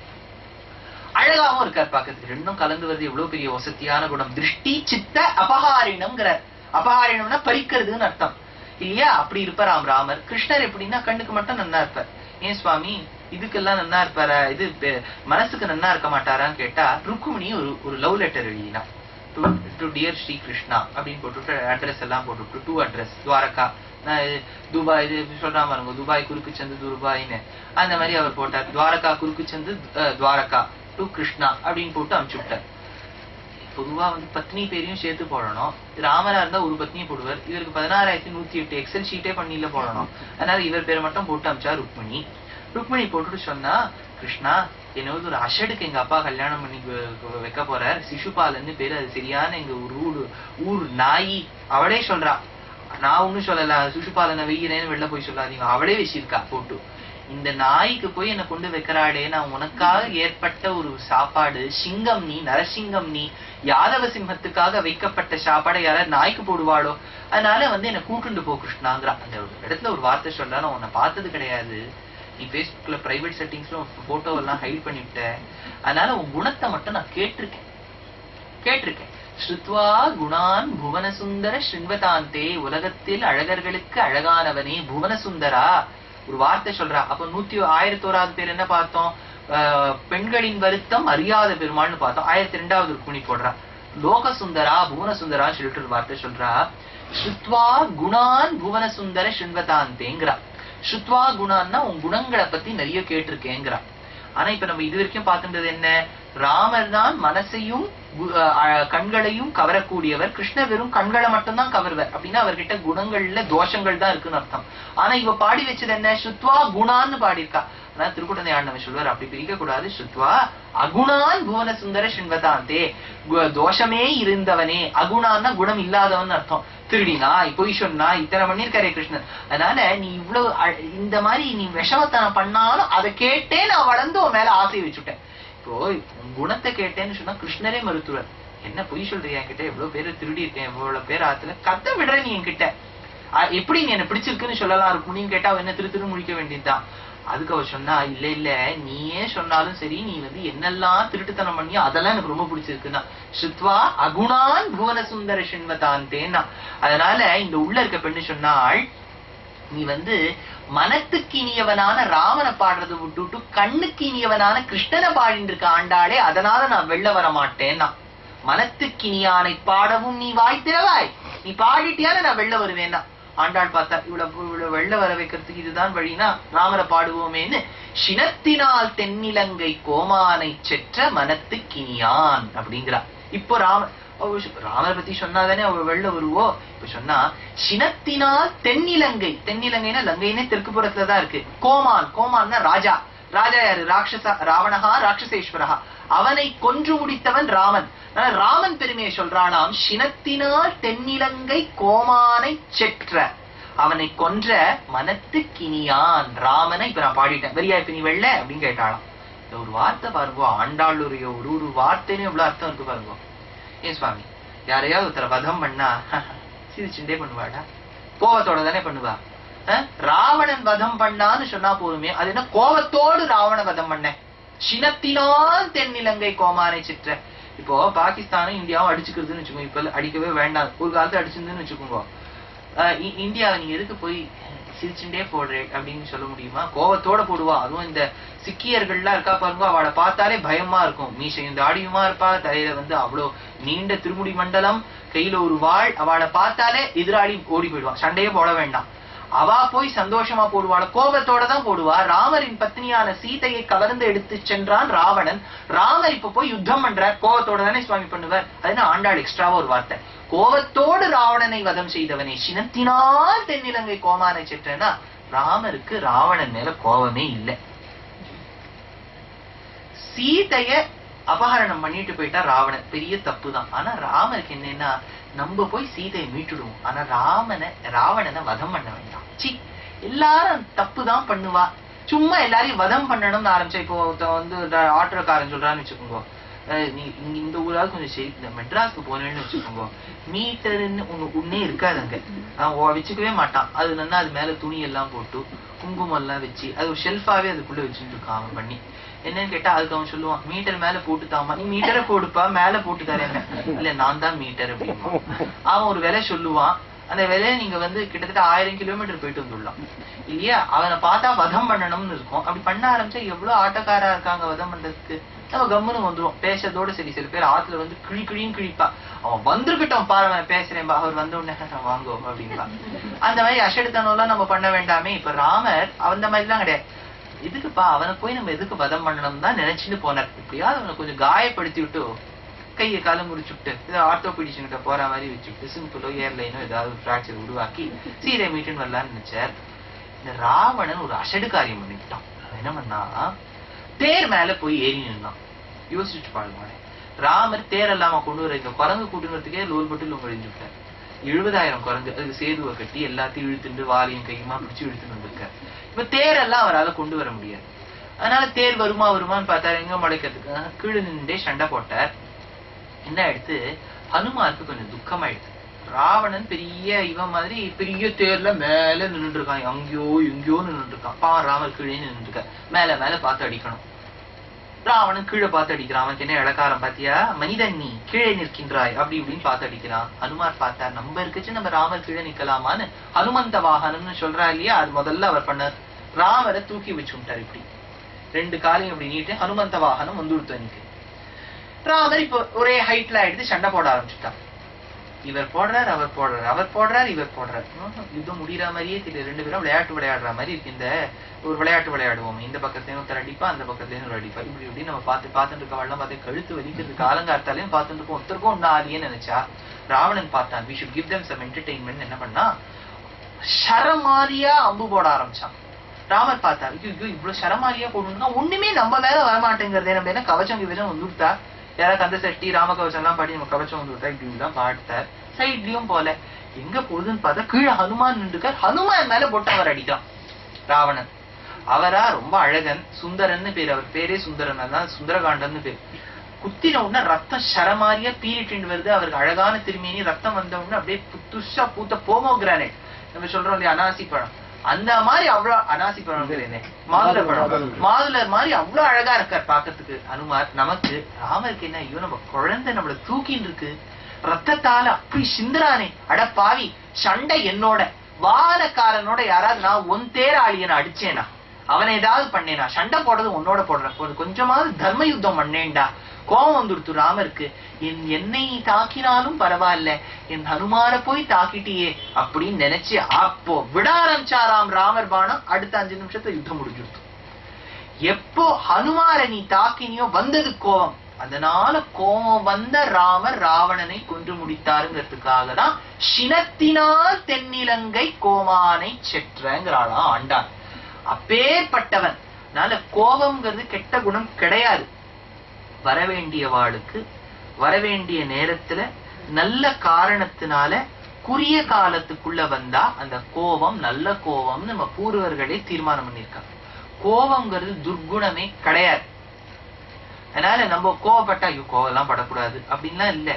அழகாவும் இருக்கார் பாக்கிறதுக்கு. ரெண்டும் கலந்து வருது எவ்வளவு பெரிய வசதியான குணம். திருஷ்டி சித்த அபகாரிணம்ங்கிறார். அபகாரிணம்னா பறிக்கிறதுன்னு அர்த்தம் இல்லையா? அப்படி இருப்பாராம் ராமர். கிருஷ்ணர் எப்படின்னா கண்ணுக்கு மட்டும் நன்னா இருப்பார். ஏன் சுவாமி இதுக்கெல்லாம் நன்னா இருப்பாரா, இது மனசுக்கு நன்னா இருக்க மாட்டாரான்னு கேட்டா, ருக்குமணி ஒரு லவ் லெட்டர் எழுதினா டு டியர் ஸ்ரீ கிருஷ்ணா அப்படின்னு போட்டுட்டு அட்ரஸ் எல்லாம் போட்டுட்டு, டூ அட்ரஸ் துவாரகா, துபாய், இது சொல்றா பாருங்க, துபாய் குறுக்கு சந்து துபாய்ன்னு அந்த மாதிரி அவர் போட்டார். துவாரகா குறுக்கு சந்து துவாரகா டு கிருஷ்ணா அப்படின்னு போட்டு அனுப்பிச்சு விட்டார். பொதுவா பத்னி பேரையும் சேர்த்து போடணும். ராமரா இருந்தா ஒரு பத்னியை போடுவார். இவருக்கு 16,108 எக்ஸல் ஷீட்டே பண்ணில போடணும். அதனால இவர் பேரை மட்டும் போட்டு அமிச்சா ருக்மிணி. ருக்மிணி போட்டுட்டு சொன்னா, கிருஷ்ணா என்னவது ஒரு அஷடுக்கு எங்க அப்பா கல்யாணம் பண்ணி வைக்க போறார், சிசுபாலன்னு பேரு, அது சரியான எங்க ஊர் நாயி. அவளே சொல்றா, நான் ஒண்ணும் சொல்லல, சிசுபாலனை வெய்யிறேன்னு வெளில போய் சொல்லாதீங்க, அவளே வச்சிருக்கா போட்டு. இந்த நாய்க்கு போய் என்ன கொண்டு வைக்கிறாடே, நான் உனக்காக ஏற்பட்ட ஒரு சாப்பாடு, சிங்கம் நீ, நரசிங்கம் நீ, யாதவ சிம்மத்துக்காக வைக்கப்பட்ட சாப்பாடை யாராவது நாய்க்கு போடுவாளோ, அதனால என்ன கூட்டுண்டு போ கிருஷ்ணாங்கிறா. அந்த இடத்துல ஒரு வார்த்தை சொல்றா, நான் உன்னை பார்த்தது கிடையாது, நீ பேஸ்புக்ல பிரைவேட் செட்டிங்ஸ்ல போட்டோ எல்லாம் ஹைட் பண்ணிவிட்ட, அதனால உன் குணத்தை மட்டும் நான் கேட்டிருக்கேன். ஸ்ருத்வா குணான் புவனசுந்தர ஸ்ருண்வதாந்தே, உலகத்தில் அழகர்களுக்கு அழகானவனே புவனசுந்தரா, ஒரு வார்த்தை சொல்றா. அப்ப 1001வது பேர் என்ன பார்த்தோம், பெண்களின் வருத்தம் அறியாத பெருமாள்னு பார்த்தோம். 1002வது ருக்மிணி போடுறா, லோகசுந்தரா புவனசுந்தரான்னு சொல்லிட்டு ஒரு வார்த்தை சொல்றா. ஸ்ருத்வா குணான் புவனசுந்தர ஸ்ருண்வதாந்தேங்கிறா. ஸ்ருத்வா குணான்னா உன் குணங்களை பத்தி நிறைய கேட்டிருக்கேங்கிறா. ஆனா இப்ப நம்ம இது வரைக்கும் பார்க்கின்றது என்ன, ராமர் தான் மனசையும் கண்களையும் கவரக்கூடியவர், கிருஷ்ணர் வெறும் கண்களை மட்டும்தான் கவர்வர். அப்படின்னா அவர்கிட்ட குணங்கள்ல தோஷங்கள் தான் இருக்குன்னு அர்த்தம். ஆனா இவ பாடி வச்சது என்ன, ஸ்ருத்வா குணான்னு பாடியிருக்கா. ஆனா திருக்குடந்தை ஆண்டவன் சொல்வார், அப்படி பிரிக்க கூடாது. ஸ்ருத்வா அகுணான் புவன சுந்தர ஸ்ருண்வதாந்தே, தோஷமே இருந்தவனே, அகுணான்னா குணம் இல்லாதவன் அர்த்தம். திருடினாய், பொய் சொன்னாய், இத்தனை பண்ணிருக்காரே கிருஷ்ணன். அதனால நீ இவ்வளவு இந்த மாதிரி நீ விஷமத்தனம் பண்ணாலும் அதை கேட்டே நான் வளர்ந்து உன் மேல ஆசையை வச்சுட்டேன். இப்போ குணத்தை கேட்டேன்னு சொன்னா கிருஷ்ணரே மருத்துவர். என்ன பொய் சொல்றியா என்கிட்ட, எவ்வளவு பேரு திருடி இருக்கேன், எவ்வளவு பேர் ஆத்துல கத்த விடுற நீ என்கிட்ட, எப்படி நீ என்ன பிடிச்சிருக்குன்னு சொல்லலாம் இருக்கும்னு கேட்டா அவ என்ன திரு முடிக்க வேண்டியதுதான். அதுக்கு அவ சொன்னா, இல்ல நீயே சொன்னாலும் சரி, நீ என்னெல்லாம் திருட்டுத்தனம் பண்ணியோ அதெல்லாம் எனக்கு ரொம்ப பிடிச்சிருக்குன்னா, ஸ்ருத்வா அகுணான் புவன சுந்தர ஸ்ருண்வதாந்தேன்னா. அதனால இந்த உள்ள இருக்க பெண்ணு சொன்னாள், நீ மனத்துக்கு இனியவனான ராமனை பாடுறதை விட்டுட்டு கண்ணுக்கு இனியவனான கிருஷ்ணனை பாடிட்டு இருக்க ஆண்டாளே, அதனால நான் வெளில வர மாட்டேன்னா. மனத்துக்கு இனியானை பாடவும் நீ வாய்த்திரவாய், நீ பாடிட்டியான நான் வெளில வருவேன்னா. ஆண்டாள் பார்த்தா இவ்வளவு வெள்ள வர வைக்கிறதுக்கு இதுதான் வழினா ராமரை பாடுவோமேன்னு, சினத்தினால் தென்னிலங்கை கோமானை செற்ற மனத்துக்கினியான் அப்படிங்கிறா. இப்போ ராமரை பத்தி சொன்னாதானே அவ வெள்ள வருவோ. இப்ப சொன்னா சினத்தினால் தென்னிலங்கை, தென்னிலங்கைன்னா லங்கைன்னே தெற்கு புறத்துலதான் இருக்கு. கோமான்னா ராஜா. ராஜா யாரு, ராவணஹா ராட்சசேஸ்வரஹா, அவனை கொன்று முடித்தவன் ராமன். ராமன் பெருமையை சொல்றானாம், சினத்தினால் தென்னிலங்கை கோமானை செற்ற, அவனை கொன்ற மனத்துக்கினியான் ராமனை. இப்ப நான் பாடிட்டேன், வெறியா இப்ப நீ வெள்ள அப்படின்னு கேட்டாளாம். இந்த ஒரு வார்த்தை பாருங்க, ஆண்டாளுடைய ஒரு வார்த்தைன்னு எவ்வளவு அர்த்தம் இருக்கு பாருங்க. ஏன் சுவாமி, யாரையாவது ஒருத்தர வதம் பண்ணா சிரிச்சுட்டே பண்ணுவாடா, கோவத்தோட தானே பண்ணுவா. ராவணன் வதம் பண்ணான்னு சொன்னா போதுமே, அது என்ன கோவத்தோடு ராவண வதம் பண்ண, சினத்தினால் தென்னிலங்கை கோமானை சிற்ற. இப்போ பாகிஸ்தானும் இந்தியாவும் அடிச்சுக்கிறதுன்னு வச்சுக்கோங்க, இப்ப அடிக்கவே வேண்டாம், ஒரு காலத்துல அடிச்சிருந்துன்னு வச்சுக்கோங்க. இந்தியாவை நீங்க எதுக்கு போய் சிரிச்சுட்டே போடுறேன் அப்படின்னு சொல்ல முடியுமா? கோவத்தோட போடுவா. அதுவும் இந்த சிக்கியர்கள்லாம் இருக்கா பாருங்க, அவளை பார்த்தாலே பயமா இருக்கும். மீசையும் தாடியுமா இருப்பா, தலையில அவ்வளவு நீண்ட திருமுடி மண்டலம், கையில ஒரு வாழ். அவளை பார்த்தாலே எதிராளி ஓடி போயிடுவான், சண்டையே போட வேண்டாம். அவா போய் சந்தோஷமா போடுவாள், கோபத்தோட தான் போடுவா. ராமரின் பத்னியான சீதையை கவர்ந்து எடுத்து சென்றான் ராவணன். ராமர் இப்ப போய் யுத்தம் பண்றார், கோபத்தோட தானே சுவாமி பண்ணுவார். அதுனா ஆண்டாள் எக்ஸ்ட்ராவா ஒரு வார்த்தை, கோபத்தோடு ராவணனை வதம் செய்தவனே, சினத்தினால் தென்னிலங்கை கோமானை சென்றனா. ராமருக்கு ராவணன் மேல கோபமே இல்லை. சீதைய அபகரணம் பண்ணிட்டு போயிட்டா ராவணன், பெரிய தப்பு தான். ஆனா ராமருக்கு என்னன்னா, நம்ம போய் சீதையை மீட்டுடுவோம், ஆனா ராவணனை வதம் பண்ண வேண்டாம். சி, எல்லாரும் தப்பு தான் பண்ணுவா, சும்மா எல்லாரையும் வதம் பண்ணணும்னு ஆரம்பிச்சா. இப்போ ஆட்டோக்காரன் சொல்றான்னு வச்சுக்கோங்க, நீ இந்த ஊராவது கொஞ்சம் சரி, இந்த மெட்ராஸ்க்கு போனேன்னு வச்சுக்கோங்க, மீட்டர்ன்னு ஒன்னே இருக்காது அங்க, வச்சுக்கவே மாட்டான். அது அது மேல துணி எல்லாம் போட்டு குங்குமம் எல்லாம் வச்சு அது ஒரு ஷெல்ஃபாவே அதுக்குள்ள வச்சுட்டு இருக்கான் அவன் பண்ணி. என்னன்னு கேட்டா அதுக்கு அவன் சொல்லுவான், மீட்டர் மேல போட்டு தாமா. நீ மீட்டரை போடுப்பா, மேல போட்டு தரேன். இல்ல நான் தான் மீட்டர் அப்படிமா. அவன் ஒரு விலை சொல்லுவான். அந்த விலையை நீங்க கிட்டத்தட்ட 1000 கிலோமீட்டர் போயிட்டு வந்துடலாம் இல்லையா? அவனை பார்த்தா வதம் பண்ணணும்னு இருக்கும். அப்படி பண்ண ஆரம்பிச்சா எவ்வளவு ஆட்டக்காரா இருக்காங்க வதம் பண்றதுக்கு. நம்ம கம்முன்னு வந்துடும். பேசுறதோட சரி. சில பேர் ஆத்துல கிழின்னு கிழிப்பா. அவன் வந்திருக்கட்டும் பாரு பேசுறேன்பா. அவர் வந்த உடனே வாங்கோ அப்படின்பா. அந்த மாதிரி அசடுத்தனம் எல்லாம் நம்ம பண்ண வேண்டாமே. இப்ப ராமர் அந்த மாதிரி எல்லாம் கிடையாது. எதுக்குப்பா அவனை போய் நம்ம எதுக்கு வதம் பண்ணணும் தான் நினைச்சுட்டு போனார். இப்படியாவது அவனை கொஞ்சம் காயப்படுத்தி விட்டு கையை காலம் முடிச்சுட்டு ஏதாவது ஆர்த்தோபீடிஷன் கிட்ட போற மாதிரி வச்சுட்டு சிம்பிளோ ஏர்லைனோ ஏதாவது பிராக்சர் உருவாக்கி சீரை மீட்டுன்னு வரலான்னு நினைச்சார். இந்த ராவணன் ஒரு அசடு காரியம் பண்ணிவிட்டான். என்ன பண்ணா, தேர் மேல போய் ஏறி நின்னான். யோசிச்சுட்டு பாருங்க, ராமர் தேர் இல்லாம கொண்டு வர இந்த குரங்கு கூட்டுங்கிறதுக்கே லோல் பட்டு ஒழிஞ்சு விட்டார். 70,000 குரங்கு அதுக்கு சேதுவை கட்டி எல்லாத்தையும் இழுத்துட்டு வாரியும் கையுமா பிடிச்சு இழுத்துட்டு வந்திருக்காரு. இப்ப தேரெல்லாம் அவரால் கொண்டு வர முடியாது. அதனால தேர் வருமான்னு பார்த்தாரு. எங்க முளைக்கிறதுக்கு கீழே நின்றே சண்டை போட்டார். என்ன ஆயிடுத்து, ஹனுமாருக்கு கொஞ்சம் துக்கமாயிடுது. ராவணன் பெரிய இவன் மாதிரி பெரிய தேர்ல மேல நின்றுட்டு இருக்கான். எங்கேயோ நின்றுட்டு இருக்கான். ராமர் கீழே நின்றுட்டு இருக்க. மேல பார்த்து அடிக்கணும். ராவணன் கீழே பார்த்து அடிக்கிறான். அவனுக்கு என்ன இலக்காரம் பாத்தியா, மனிதன் நீ கீழே நிற்கின்றாய் அப்படி இப்படின்னு பார்த்து அடிக்கிறான். ஹனுமார் பார்த்தார், நம்ம இருக்குச்சு நம்ம ராமர் கீழே நிக்கலாமான்னு ஹனுமந்த வாகனம்னு சொல்றா இல்லையா, அது முதல்ல அவர் பண்ணார். ராமரை தூக்கி வச்சு விட்டார். இப்படி 2 காலையும் இப்படி நீட்டு ஹனுமந்த வாகனம் வந்துடுத்து. எனக்கு ராமர் இப்ப ஒரே ஹைட்ல ஆயிடுத்து. சண்டை போட ஆரம்பிச்சுட்டான். இவர் போடுறாரு, அவர் போடுறாரு, அவர் போடுறாரு, இவர் போடுறாரு. யுத்தம் முடிகிற மாதிரியே தெரியல. 2 பேரும் விளையாடுற மாதிரி இருக்கு. இந்த ஒரு விளையாட்டு விளையாடுவோம். இந்த பக்கத்துலயும் ஒருத்தர் அடிப்பா, அந்த பக்கத்துலயும் ஒரு அடிப்பா. இப்படி நம்ம பார்த்துட்டு இருக்கவெல்லாம் பார்த்து கழுத்து வலிக்கிறதுக்கு ஆலங்காரத்தாலையும் பார்த்துட்டு இருக்கோம். ஒருத்தருக்கும் ஒன்னும் ஆலியன்னு நினைச்சா ராவணன் பார்த்தான். we should give them some entertainment. என்ன பண்ணா, சரமாரியா அம்பு போட ஆரம்பிச்சான். ராமர் பார்த்தாரு, இவ்வளவு சரமாரியா போடணும்னா ஒண்ணுமே நம்ம மேல வரமாட்டேங்கிறதே. நம்ம என்ன கவச்சம் வந்துட்டா, யாராவது கந்த சட்டி ராமகவசம் எல்லாம் பாடி நம்ம கவச்சம் வந்துட்டா இப்படிதான் பாடுத்தார். சைட்லயும் போல எங்க போகுதுன்னு பார்த்தா கீழே ஹனுமான் நின்றுக்கார். ஹனுமான் மேல போட்டு அவர் அடிக்கிறான் ராவணன். அவரா ரொம்ப அழகன், சுந்தரன்னு பேர். அவர் பேரே சுந்தரன், அதான் சுந்தரகாண்டன்னு பேர். குத்தின உடனே ரத்தம் சரமாரியா பீரிட்டு வருது. அவருக்கு அழகான திருமேனி. ரத்தம் வந்த உடனே அப்படியே புதுசா பூத்த போமோகிரானைட் நம்ம சொல்றோம் இல்லையா, அனாசி பழம், அந்த மாதிரி அவ்வளவு அனாசி பழம் மாதுளை பழம், மாதுளை மாதிரி அவ்வளவு அழகா இருக்கார் பாக்கிறதுக்கு ஹனுமார். நமக்கு ராமருக்கு என்ன, ஐயோ நம்ம குழந்தை நம்மள தூக்கின்னு இருக்கு, ரத்தத்தால அப்படி சிந்துறானே, அட பாவி, சண்டை என்னோட வானக்காரனோட யாராவது நான் ஒன் தேராளியனை அடிச்சேனா, அவனை ஏதாவது பண்ணேனா, சண்டை போடுறது உன்னோட போடுற கொஞ்சமாவது தர்ம யுத்தம் பண்ணேன்டா. கோபம் வந்துடுத்து ராமருக்கு. என்னை தாக்கினாலும் பரவாயில்ல, என் ஹனுமார போய் தாக்கிட்டியே அப்படின்னு நினைச்சு அப்போ விட ஆரம்பிச்சாராம் ராமர் பானம். அடுத்த 5 நிமிஷத்துல யுத்தம் முடிஞ்சுடுத்து. எப்போ ஹனுமார நீ தாக்கினியோ வந்தது கோபம். அதனால கோபம் வந்த ராமர் ராவணனை கொன்று முடித்தாருங்கிறதுக்காக தான் சினத்தினால் தென்னிலங்கை கோமானை செற்றங்கிறாளாம் ஆண்டான். அப்பேற்பட்டவன். அதனால கோபம்ங்கிறது கெட்ட குணம் கிடையாது. வரவேண்டிய வாளுக்கு வரவேண்டிய நேரத்துல நல்ல காரணத்தினால குறிய காலத்துக்குள்ள வந்தா அந்த கோபம் நல்ல கோபம் நம்ம பூர்வர்களே தீர்மானம் பண்ணிருக்காங்க. கோபம்ங்கிறது துர்குணமே கிடையாது. அதனால நம்ம கோபப்பட்டா ஐயோ கோபம் எல்லாம் படக்கூடாது அப்படின்லாம் இல்ல.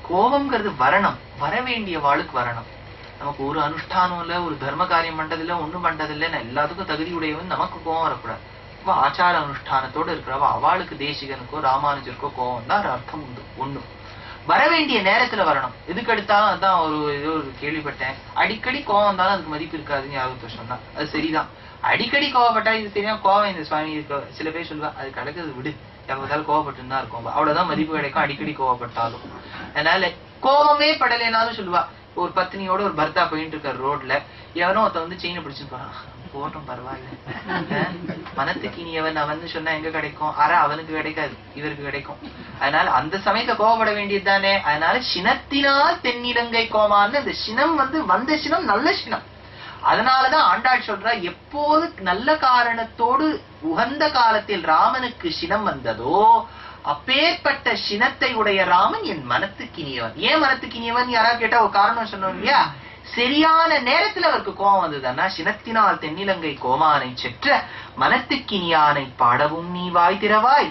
கோபம்ங்கிறது வரணும், வரவேண்டிய வாளுக்கு வரணும். நமக்கு ஒரு அனுஷ்டானம் இல்ல, ஒரு தர்ம காரியம் பண்றதில்ல, ஒண்ணும் பண்றதில்ல, நான் எல்லாத்துக்கும் தகுதி உடையவன், நமக்கு கோபம் வரக்கூடாது. ஆச்சார அனுஷ்டானத்தோட இருக்கிறவா அவளுக்கு தேசிகனுக்கோ ராமானுஜருக்கோ கோபம் தான் அர்த்தம் உண்டு. ஒண்ணும் வரவேண்டிய நேரத்துல வரணும். எதுக்கு எடுத்தாலும் அதான் ஏதோ ஒரு கேள்விப்பட்டேன், அடிக்கடி கோபம் இருந்தாலும் அதுக்கு மதிப்பு இருக்காதுன்னு யாரும் சொன்னா. அது சரிதான். அடிக்கடி கோவப்பட்டா இது தெரியும் கோவம் இந்த சுவாமி இருக்க. சில பேர் சொல்லுவா அது கிடக்குது விடு, எப்போதாலும் கோவப்பட்டு தான் இருக்கும், அவ்வளவுதான் மதிப்பு கிடைக்கும் அடிக்கடி கோவப்பட்டாலும். அதனால கோபமே படலைனாலும் சொல்லுவா. ஒரு பத்னியோட ஒரு பர்த்தா போயிட்டு இருக்காரு ரோட்ல, எவனோ ஒருத்த செயினை பிடிச்சு போறான், போட்டோம் பரவாயில்ல, மனத்துக்கு இனியவன் அவன் சொன்னா எங்க கிடைக்கும், அவனுக்கு கிடைக்காது, இவருக்கு கிடைக்கும். அதனால அந்த சமயத்தை கோவப்பட வேண்டியது தானே. அதனால சினத்தினால் தென்னிலங்கை கோமான்னு அந்த சினம் வந்த சினம் நல்ல சினம். அதனாலதான் ஆண்டாள் சொல்றா, எப்போது நல்ல காரணத்தோடு உகந்த காலத்தில் ராமனுக்கு சினம் வந்ததோ அப்பேற்பட்ட சினத்தை உடைய ராமன் என் மனத்துக்கு இனியவன். ஏன் மனத்துக்கு இனியவன் யாராவது கேட்டா ஒரு காரணம் சொன்னோம் இல்லையா, சரியான நேரத்துல அவருக்கு கோபம் வந்ததுன்னா சினத்தினால் தென்னிலங்கை கோமானை செற்ற மனத்துக்கினியானை பாடவும் நீ வாய் திறவாய்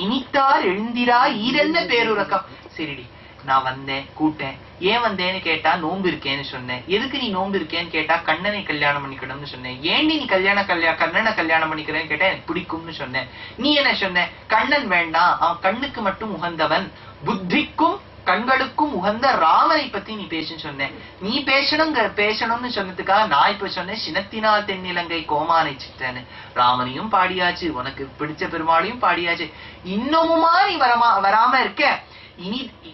இனித்தார் எழுந்திராய் ஈரென்ன பேருறக்கம். சரிடி நான் வந்தேன் கூட்டேன், ஏன் வந்தேன்னு கேட்டா நோன்பு இருக்கேன்னு சொன்னேன். எதுக்கு நீ நோன்பு இருக்கேன்னு கேட்டா கண்ணனை கல்யாணம் பண்ணிக்கணும்னு சொன்னேன். ஏண்டி நீ கண்ணனை கல்யாணம் பண்ணிக்கிறேன்னு கேட்டா எனக்கு பிடிக்கும்னு சொன்னேன். நீ என்ன சொன்ன? கண்ணன் வேண்டாம், அவன் கண்ணுக்கு மட்டும் உகந்தவன், புத்திக்கும் கண்களுக்கும் உகந்த ராமனை பத்தி நீ பேசுன்னு சொன்னேன். நீ பேசணும்னு சொன்னதுக்காக நான் இப்ப சொன்னேன் சினத்தினால் தென்னிலங்கை கோமானை சிற்றன்னு. ராமனையும் பாடியாச்சு, உனக்கு பிடிச்ச பெருமாளையும் பாடியாச்சு, இன்னமுமா நீ வராம இருக்க?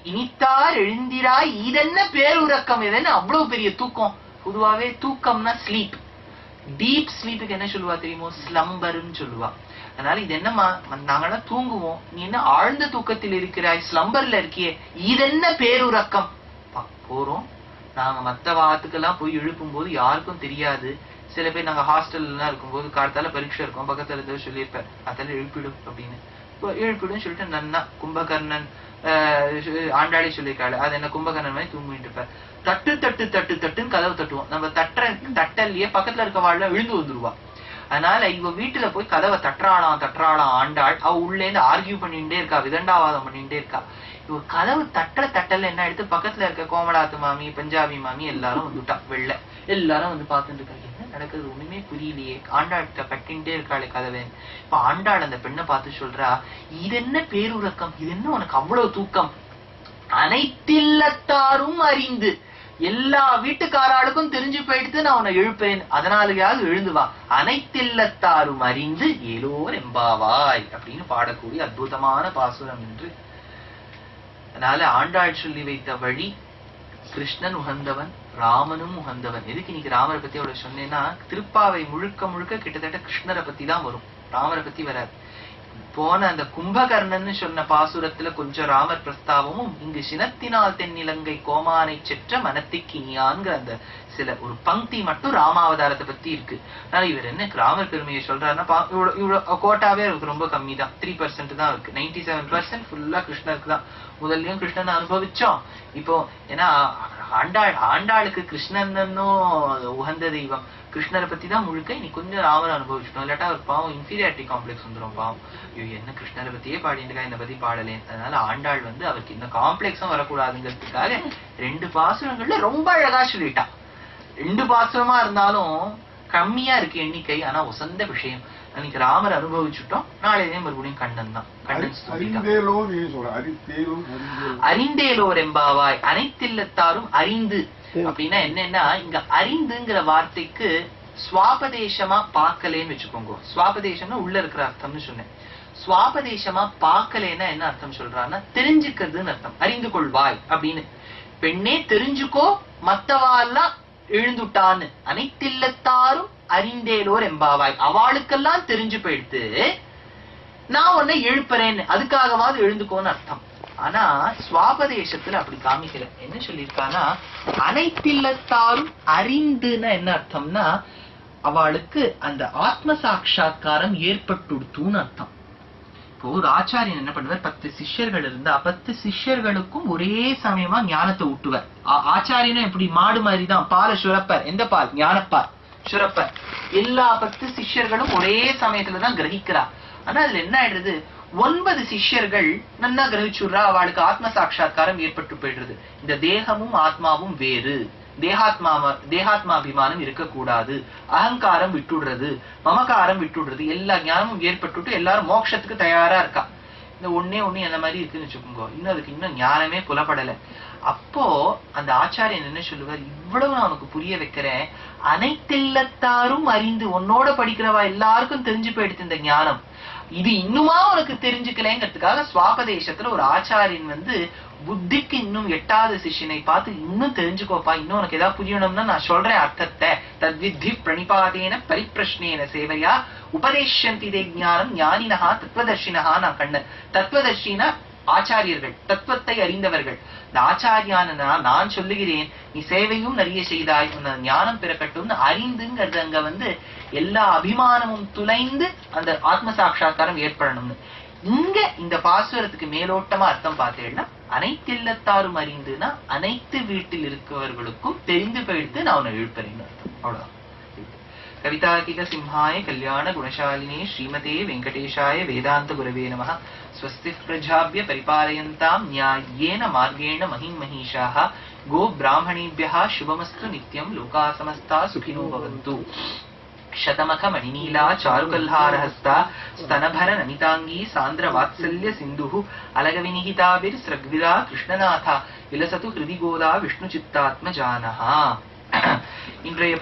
இனித்தார் எழுந்திராய் இதென்ன பேருறக்கம், எதுன்னு அவ்வளவு பெரிய தூக்கம். பொதுவாவே தூக்கம்னா ஸ்லீப், டீப் ஸ்லீப்புக்கு என்ன சொல்லுவா தெரியுமோ? ஸ்லம்பர்ன்னு சொல்லுவா. அதனால இது என்னமா, நாங்கெல்லாம் தூங்குவோம், நீ என்ன ஆழ்ந்த தூக்கத்தில் இருக்கிறாய், ஸ்லம்பர்ல இருக்கியே, இதென்ன பேருறக்கம். போறோம் நாங்க மத்த வாரத்துக்கெல்லாம் போய் எழுப்பும் போது யாருக்கும் தெரியாது. சில பேர் நாங்க ஹாஸ்டல்லாம் இருக்கும்போது காலத்தால பரீட்சை இருக்கும், பக்கத்துல இருந்து சொல்லியிருப்பேன் அதெல்லாம் எழுப்பிடும் அப்படின்னு. எழுப்பிடும் சொல்லிட்டு நன்னா கும்பகர்ணன் ஆண்டாளி சொல்லியிருக்காள், அது என்ன கும்பகர்ணன் மாதிரி தூங்கிட்டு இருப்ப. தட்டு தட்டு தட்டு தட்டுன்னு கதவு தட்டுவோம். நம்ம தட்டல்லையே பக்கத்துல இருக்க வாழ்ல விழுந்து வந்துருவா. அதனால இவ வீட்டுல போய் கதவை தட்டுறாளாம் ஆண்டாள். அவ உள்ளே இருந்து ஆர்கியூ பண்ணிட்டே இருக்கா, விதண்டாவாதம் பண்ணிட்டே இருக்கா. இவ கதவு தட்டல என்ன எடுத்து பக்கத்துல இருக்க கோமலாத்து மாமி, பஞ்சாபி மாமி எல்லாரும் வந்துட்டா. வெள்ள எல்லாரும் வந்து பார்த்துட்டு இருக்காங்க, என்ன நடக்குது ஒண்ணுமே புரியலையே, ஆண்டாள் கட்டின்ட்டே இருக்காளே கதவை. இப்ப ஆண்டாள் அந்த பெண்ணை பார்த்து சொல்றா, இது என்ன பேருறக்கம், இது என்ன உனக்கு அவ்வளவு தூக்கம்? அனைத்தில்லத்தாரும் அறிந்து, எல்லா வீட்டுக்காராளுக்கும் தெரிஞ்சு போயிடுத்து நான் உன்னை எழுப்பேன், அதனாலயாவது எழுந்துவா. அனைத்தில்லத்தாரும் அறிந்து ஏலோர் எம்பாவாய் அப்படின்னு பாடக்கூடிய அற்புதமான பாசுரம் என்று. அதனால ஆண்டாள் சொல்லி வைத்த வழி, கிருஷ்ணன் உகந்தவன், ராமனும் உகந்தவன். எதுக்கு இன்னைக்கு ராமரை பத்தி அவ்வளவு சொன்னேன்னா, திருப்பாவை முழுக்க முழுக்க கிட்டத்தட்ட கிருஷ்ணரை பத்தி தான் வரும், ராமரை பத்தி வராது. போன அந்த கும்பகர்ணன் சொன்ன பாசுரத்துல கொஞ்சம் ராமர் பிரஸ்தாவமும், இங்கு சினத்தினால் தென்னிலங்கை கோமானை செற்ற மனத்திற்கு இனியான்கிற அந்த சில ஒரு பங்கி மட்டும் ராமாவதாரத்தை பத்தி இருக்கு. அதனால இவர் என்ன ராமர் பெருமையை சொல்றாருன்னா, இவ்வளவு கோட்டாவே இருக்கு, ரொம்ப கம்மி தான், 3% தான் இருக்கு. 97% ஃபுல்லா கிருஷ்ணருக்கு தான். முதல்லயும் கிருஷ்ணன் அனுபவிச்சோம். இப்போ ஏன்னா ஆண்டாளுக்கு கிருஷ்ணனும் உகந்த தெய்வம், கிருஷ்ணரை பத்தி தான் முழுக்க. இன்னைக்கு கொஞ்சம் ராமர் அனுபவிச்சிட்டோம், இல்லாட்டா ஒரு பாவம் இன்ஃபீரியாரிட்டி காம்ப்ளெக்ஸ் வந்துடும். பாவம், ஐயோ என்ன கிருஷ்ணரை பத்தியே பாடிட்டுக்கா, என்னை பத்தி பாடலேன். அதனால ஆண்டாள் வந்து அவருக்கு இந்த காம்ப்ளெக்ஸும் வரக்கூடாதுங்கிறதுக்காக 2 பாசுரங்கள்ல ரொம்ப அழகா சொல்லிட்டா. 2 பாசுரமா இருந்தாலும் கம்மியா இருக்கு எண்ணிக்கை, ஆனா உசந்த விஷயம். அன்னைக்கு ராமர் அனுபவிச்சுட்டோம், நாளையே மறுபடியும் கண்ணன் தான். அறிந்தேலோர் எம்பாவாய், அனைத்தில்லத்தாரும் அறிந்து அப்படின்னா என்னன்னா, இங்க அறிந்துங்கிற வார்த்தைக்கு சுவாபதேசமா பார்க்கலேன்னு வச்சுக்கோங்க. சுவாபதேசம்னா உள்ள இருக்கிற அர்த்தம்னு சொன்னேன். சுவாபதேசமா பார்க்கலேன்னா என்ன அர்த்தம் சொல்றான்னா, தெரிஞ்சுக்கிறதுன்னு அர்த்தம். அறிந்து கொள்வாய் அப்படின்னு, பெண்ணே தெரிஞ்சுக்கோ, மத்தவாள்லாம் எழுந்துட்டான்னு. அனைத்தில்லத்தாரும் அறிந்தேலோர் எம்பாவாய், அவளுக்கெல்லாம் தெரிஞ்சு போயிடுத்து, நான் உன்னை எழுப்புறேன்னு, அதுக்காகவாது எழுந்துக்கோன்னு அர்த்தம். ஆனா சுவாபதேசத்துல அப்படி காமிக்கல. என்ன சொல்லியிருக்கானா, அனைத்தில்லத்தாரும் அறிந்துன்னா என்ன அர்த்தம்னா, அவளுக்கு அந்த ஆத்ம சாட்சா்காரம் ஏற்பட்டுடுத்துன்னு அர்த்தம். இப்போ ஒரு ஆச்சாரியன் என்ன பண்ணுவார், 10 சிஷ்யர்கள் இருந்தா 10 சிஷ்யர்களுக்கும் ஒரே சமயமா ஞானத்தை ஊட்டுவார். ஆச்சாரியனும் எப்படி மாடு மாதிரிதான், பாலை சுரப்பர். எந்த பால்? ஞானப்பால் சுரப்பர். எல்லா 10 சிஷ்யர்களும் ஒரே சமயத்துலதான் கிரகிக்கிறா. ஆனா அதுல என்ன ஆயிடுறது, 9 சிஷ்யர்கள் நன்னா கிரகிச்சுடுறா, அவளுக்கு ஆத்ம சாட்சா்காரம் ஏற்பட்டு போயிடுறது. இந்த தேகமும் ஆத்மாவும் வேறு, தேகாத்மாபிமானம் இருக்கக்கூடாது, அகங்காரம் விட்டுடுறது, மமகாரம் விட்டுடுறது, எல்லா ஞானமும் ஏற்பட்டுட்டு எல்லாரும் மோட்சத்துக்கு தயாரா இருக்கா. இந்த ஒன்னே அந்த மாதிரி இருக்குன்னு வச்சுக்கோங்க. இன்னும் அதுக்கு இன்னும் ஞானமே புலப்படல. அப்போ அந்த ஆச்சாரியன் என்ன சொல்லுவார், இவ்வளவு நான் உனக்கு புரிய வைக்கிறேன், அனைத்தில்லத்தாரும் அறிந்து, உன்னோட படிக்கிறவா எல்லாருக்கும் தெரிஞ்சு போயிடுது இந்த ஞானம், இது இன்னுமா உனக்கு தெரிஞ்சுக்கலங்கிறதுக்காக சுவாபதேசத்துல ஒரு ஆச்சாரியன் வந்து புத்திக்கு இன்னும் எட்டாத சிஷ்யனை பார்த்து, இன்னும் தெரிஞ்சுக்கோப்பா, இன்னும் உனக்கு ஏதாவது புரியணும்னா நான் சொல்றேன் அர்த்தத்தை, தத்வித்தி பிரணிபாதேன பரிப்பிரஷ்னேன சேவையா உபதேஷந்தி தே ஞானம் ஞானினஹா தத்துவதர்ஷினஹா. நான் கண்ணன் தத்துவதர்ஷினா ஆச்சாரியர்கள், தத்துவத்தை அறிந்தவர்கள். இந்த ஆச்சாரியான நான் சொல்லுகிறேன், நீ சேவையும் நிறைய செய்தாய், ஞானம் பிறக்கட்டும்னு அறிந்துங்கிறது அங்க வந்து எல்லா அபிமானமும் துளைந்து அந்த ஆத்ம சாட்சா்காரம் ஏற்படணும்னு. இங்க இந்த பாசுரத்துக்கு மேலோட்டமா அர்த்தம் பார்த்தேன்னா, அனைத்தில்லத்தாரும் அறிந்துனா அனைத்து வீட்டில் இருக்கவர்களுக்கும் தெரிந்து போயிடுத்து நான் உன்னை எழுப்புறேன்னு அர்த்தம். அவ்வளவுதான். கவிதார்க்கிக சிம்ஹாய கல்யாண குணசாலினே ஸ்ரீமதே வெங்கடேஷாய வேதாந்த குரவே நமः. ஸ்வஸ்தி பிரஜாப்ய பரிபாலயந்தாம் ந்யாயேன மார்கேண மஹிம் மஹீஷாः. கோ பிராமணேபியः शुभमस्तु नित्यं लोकाः समस्ता सुखिनो भवन्तु. शतमख मणिनीला चारुकल्हारहस्ता स्तनभर नमितांगी सान्द्र वात्सल्य सिन्धुः अलगविनिहिताभिर्सृग्विरा कृष्णनाथा विलसतु हृदि गोदा विष्णुचित्तात्मजानः. இன்றைய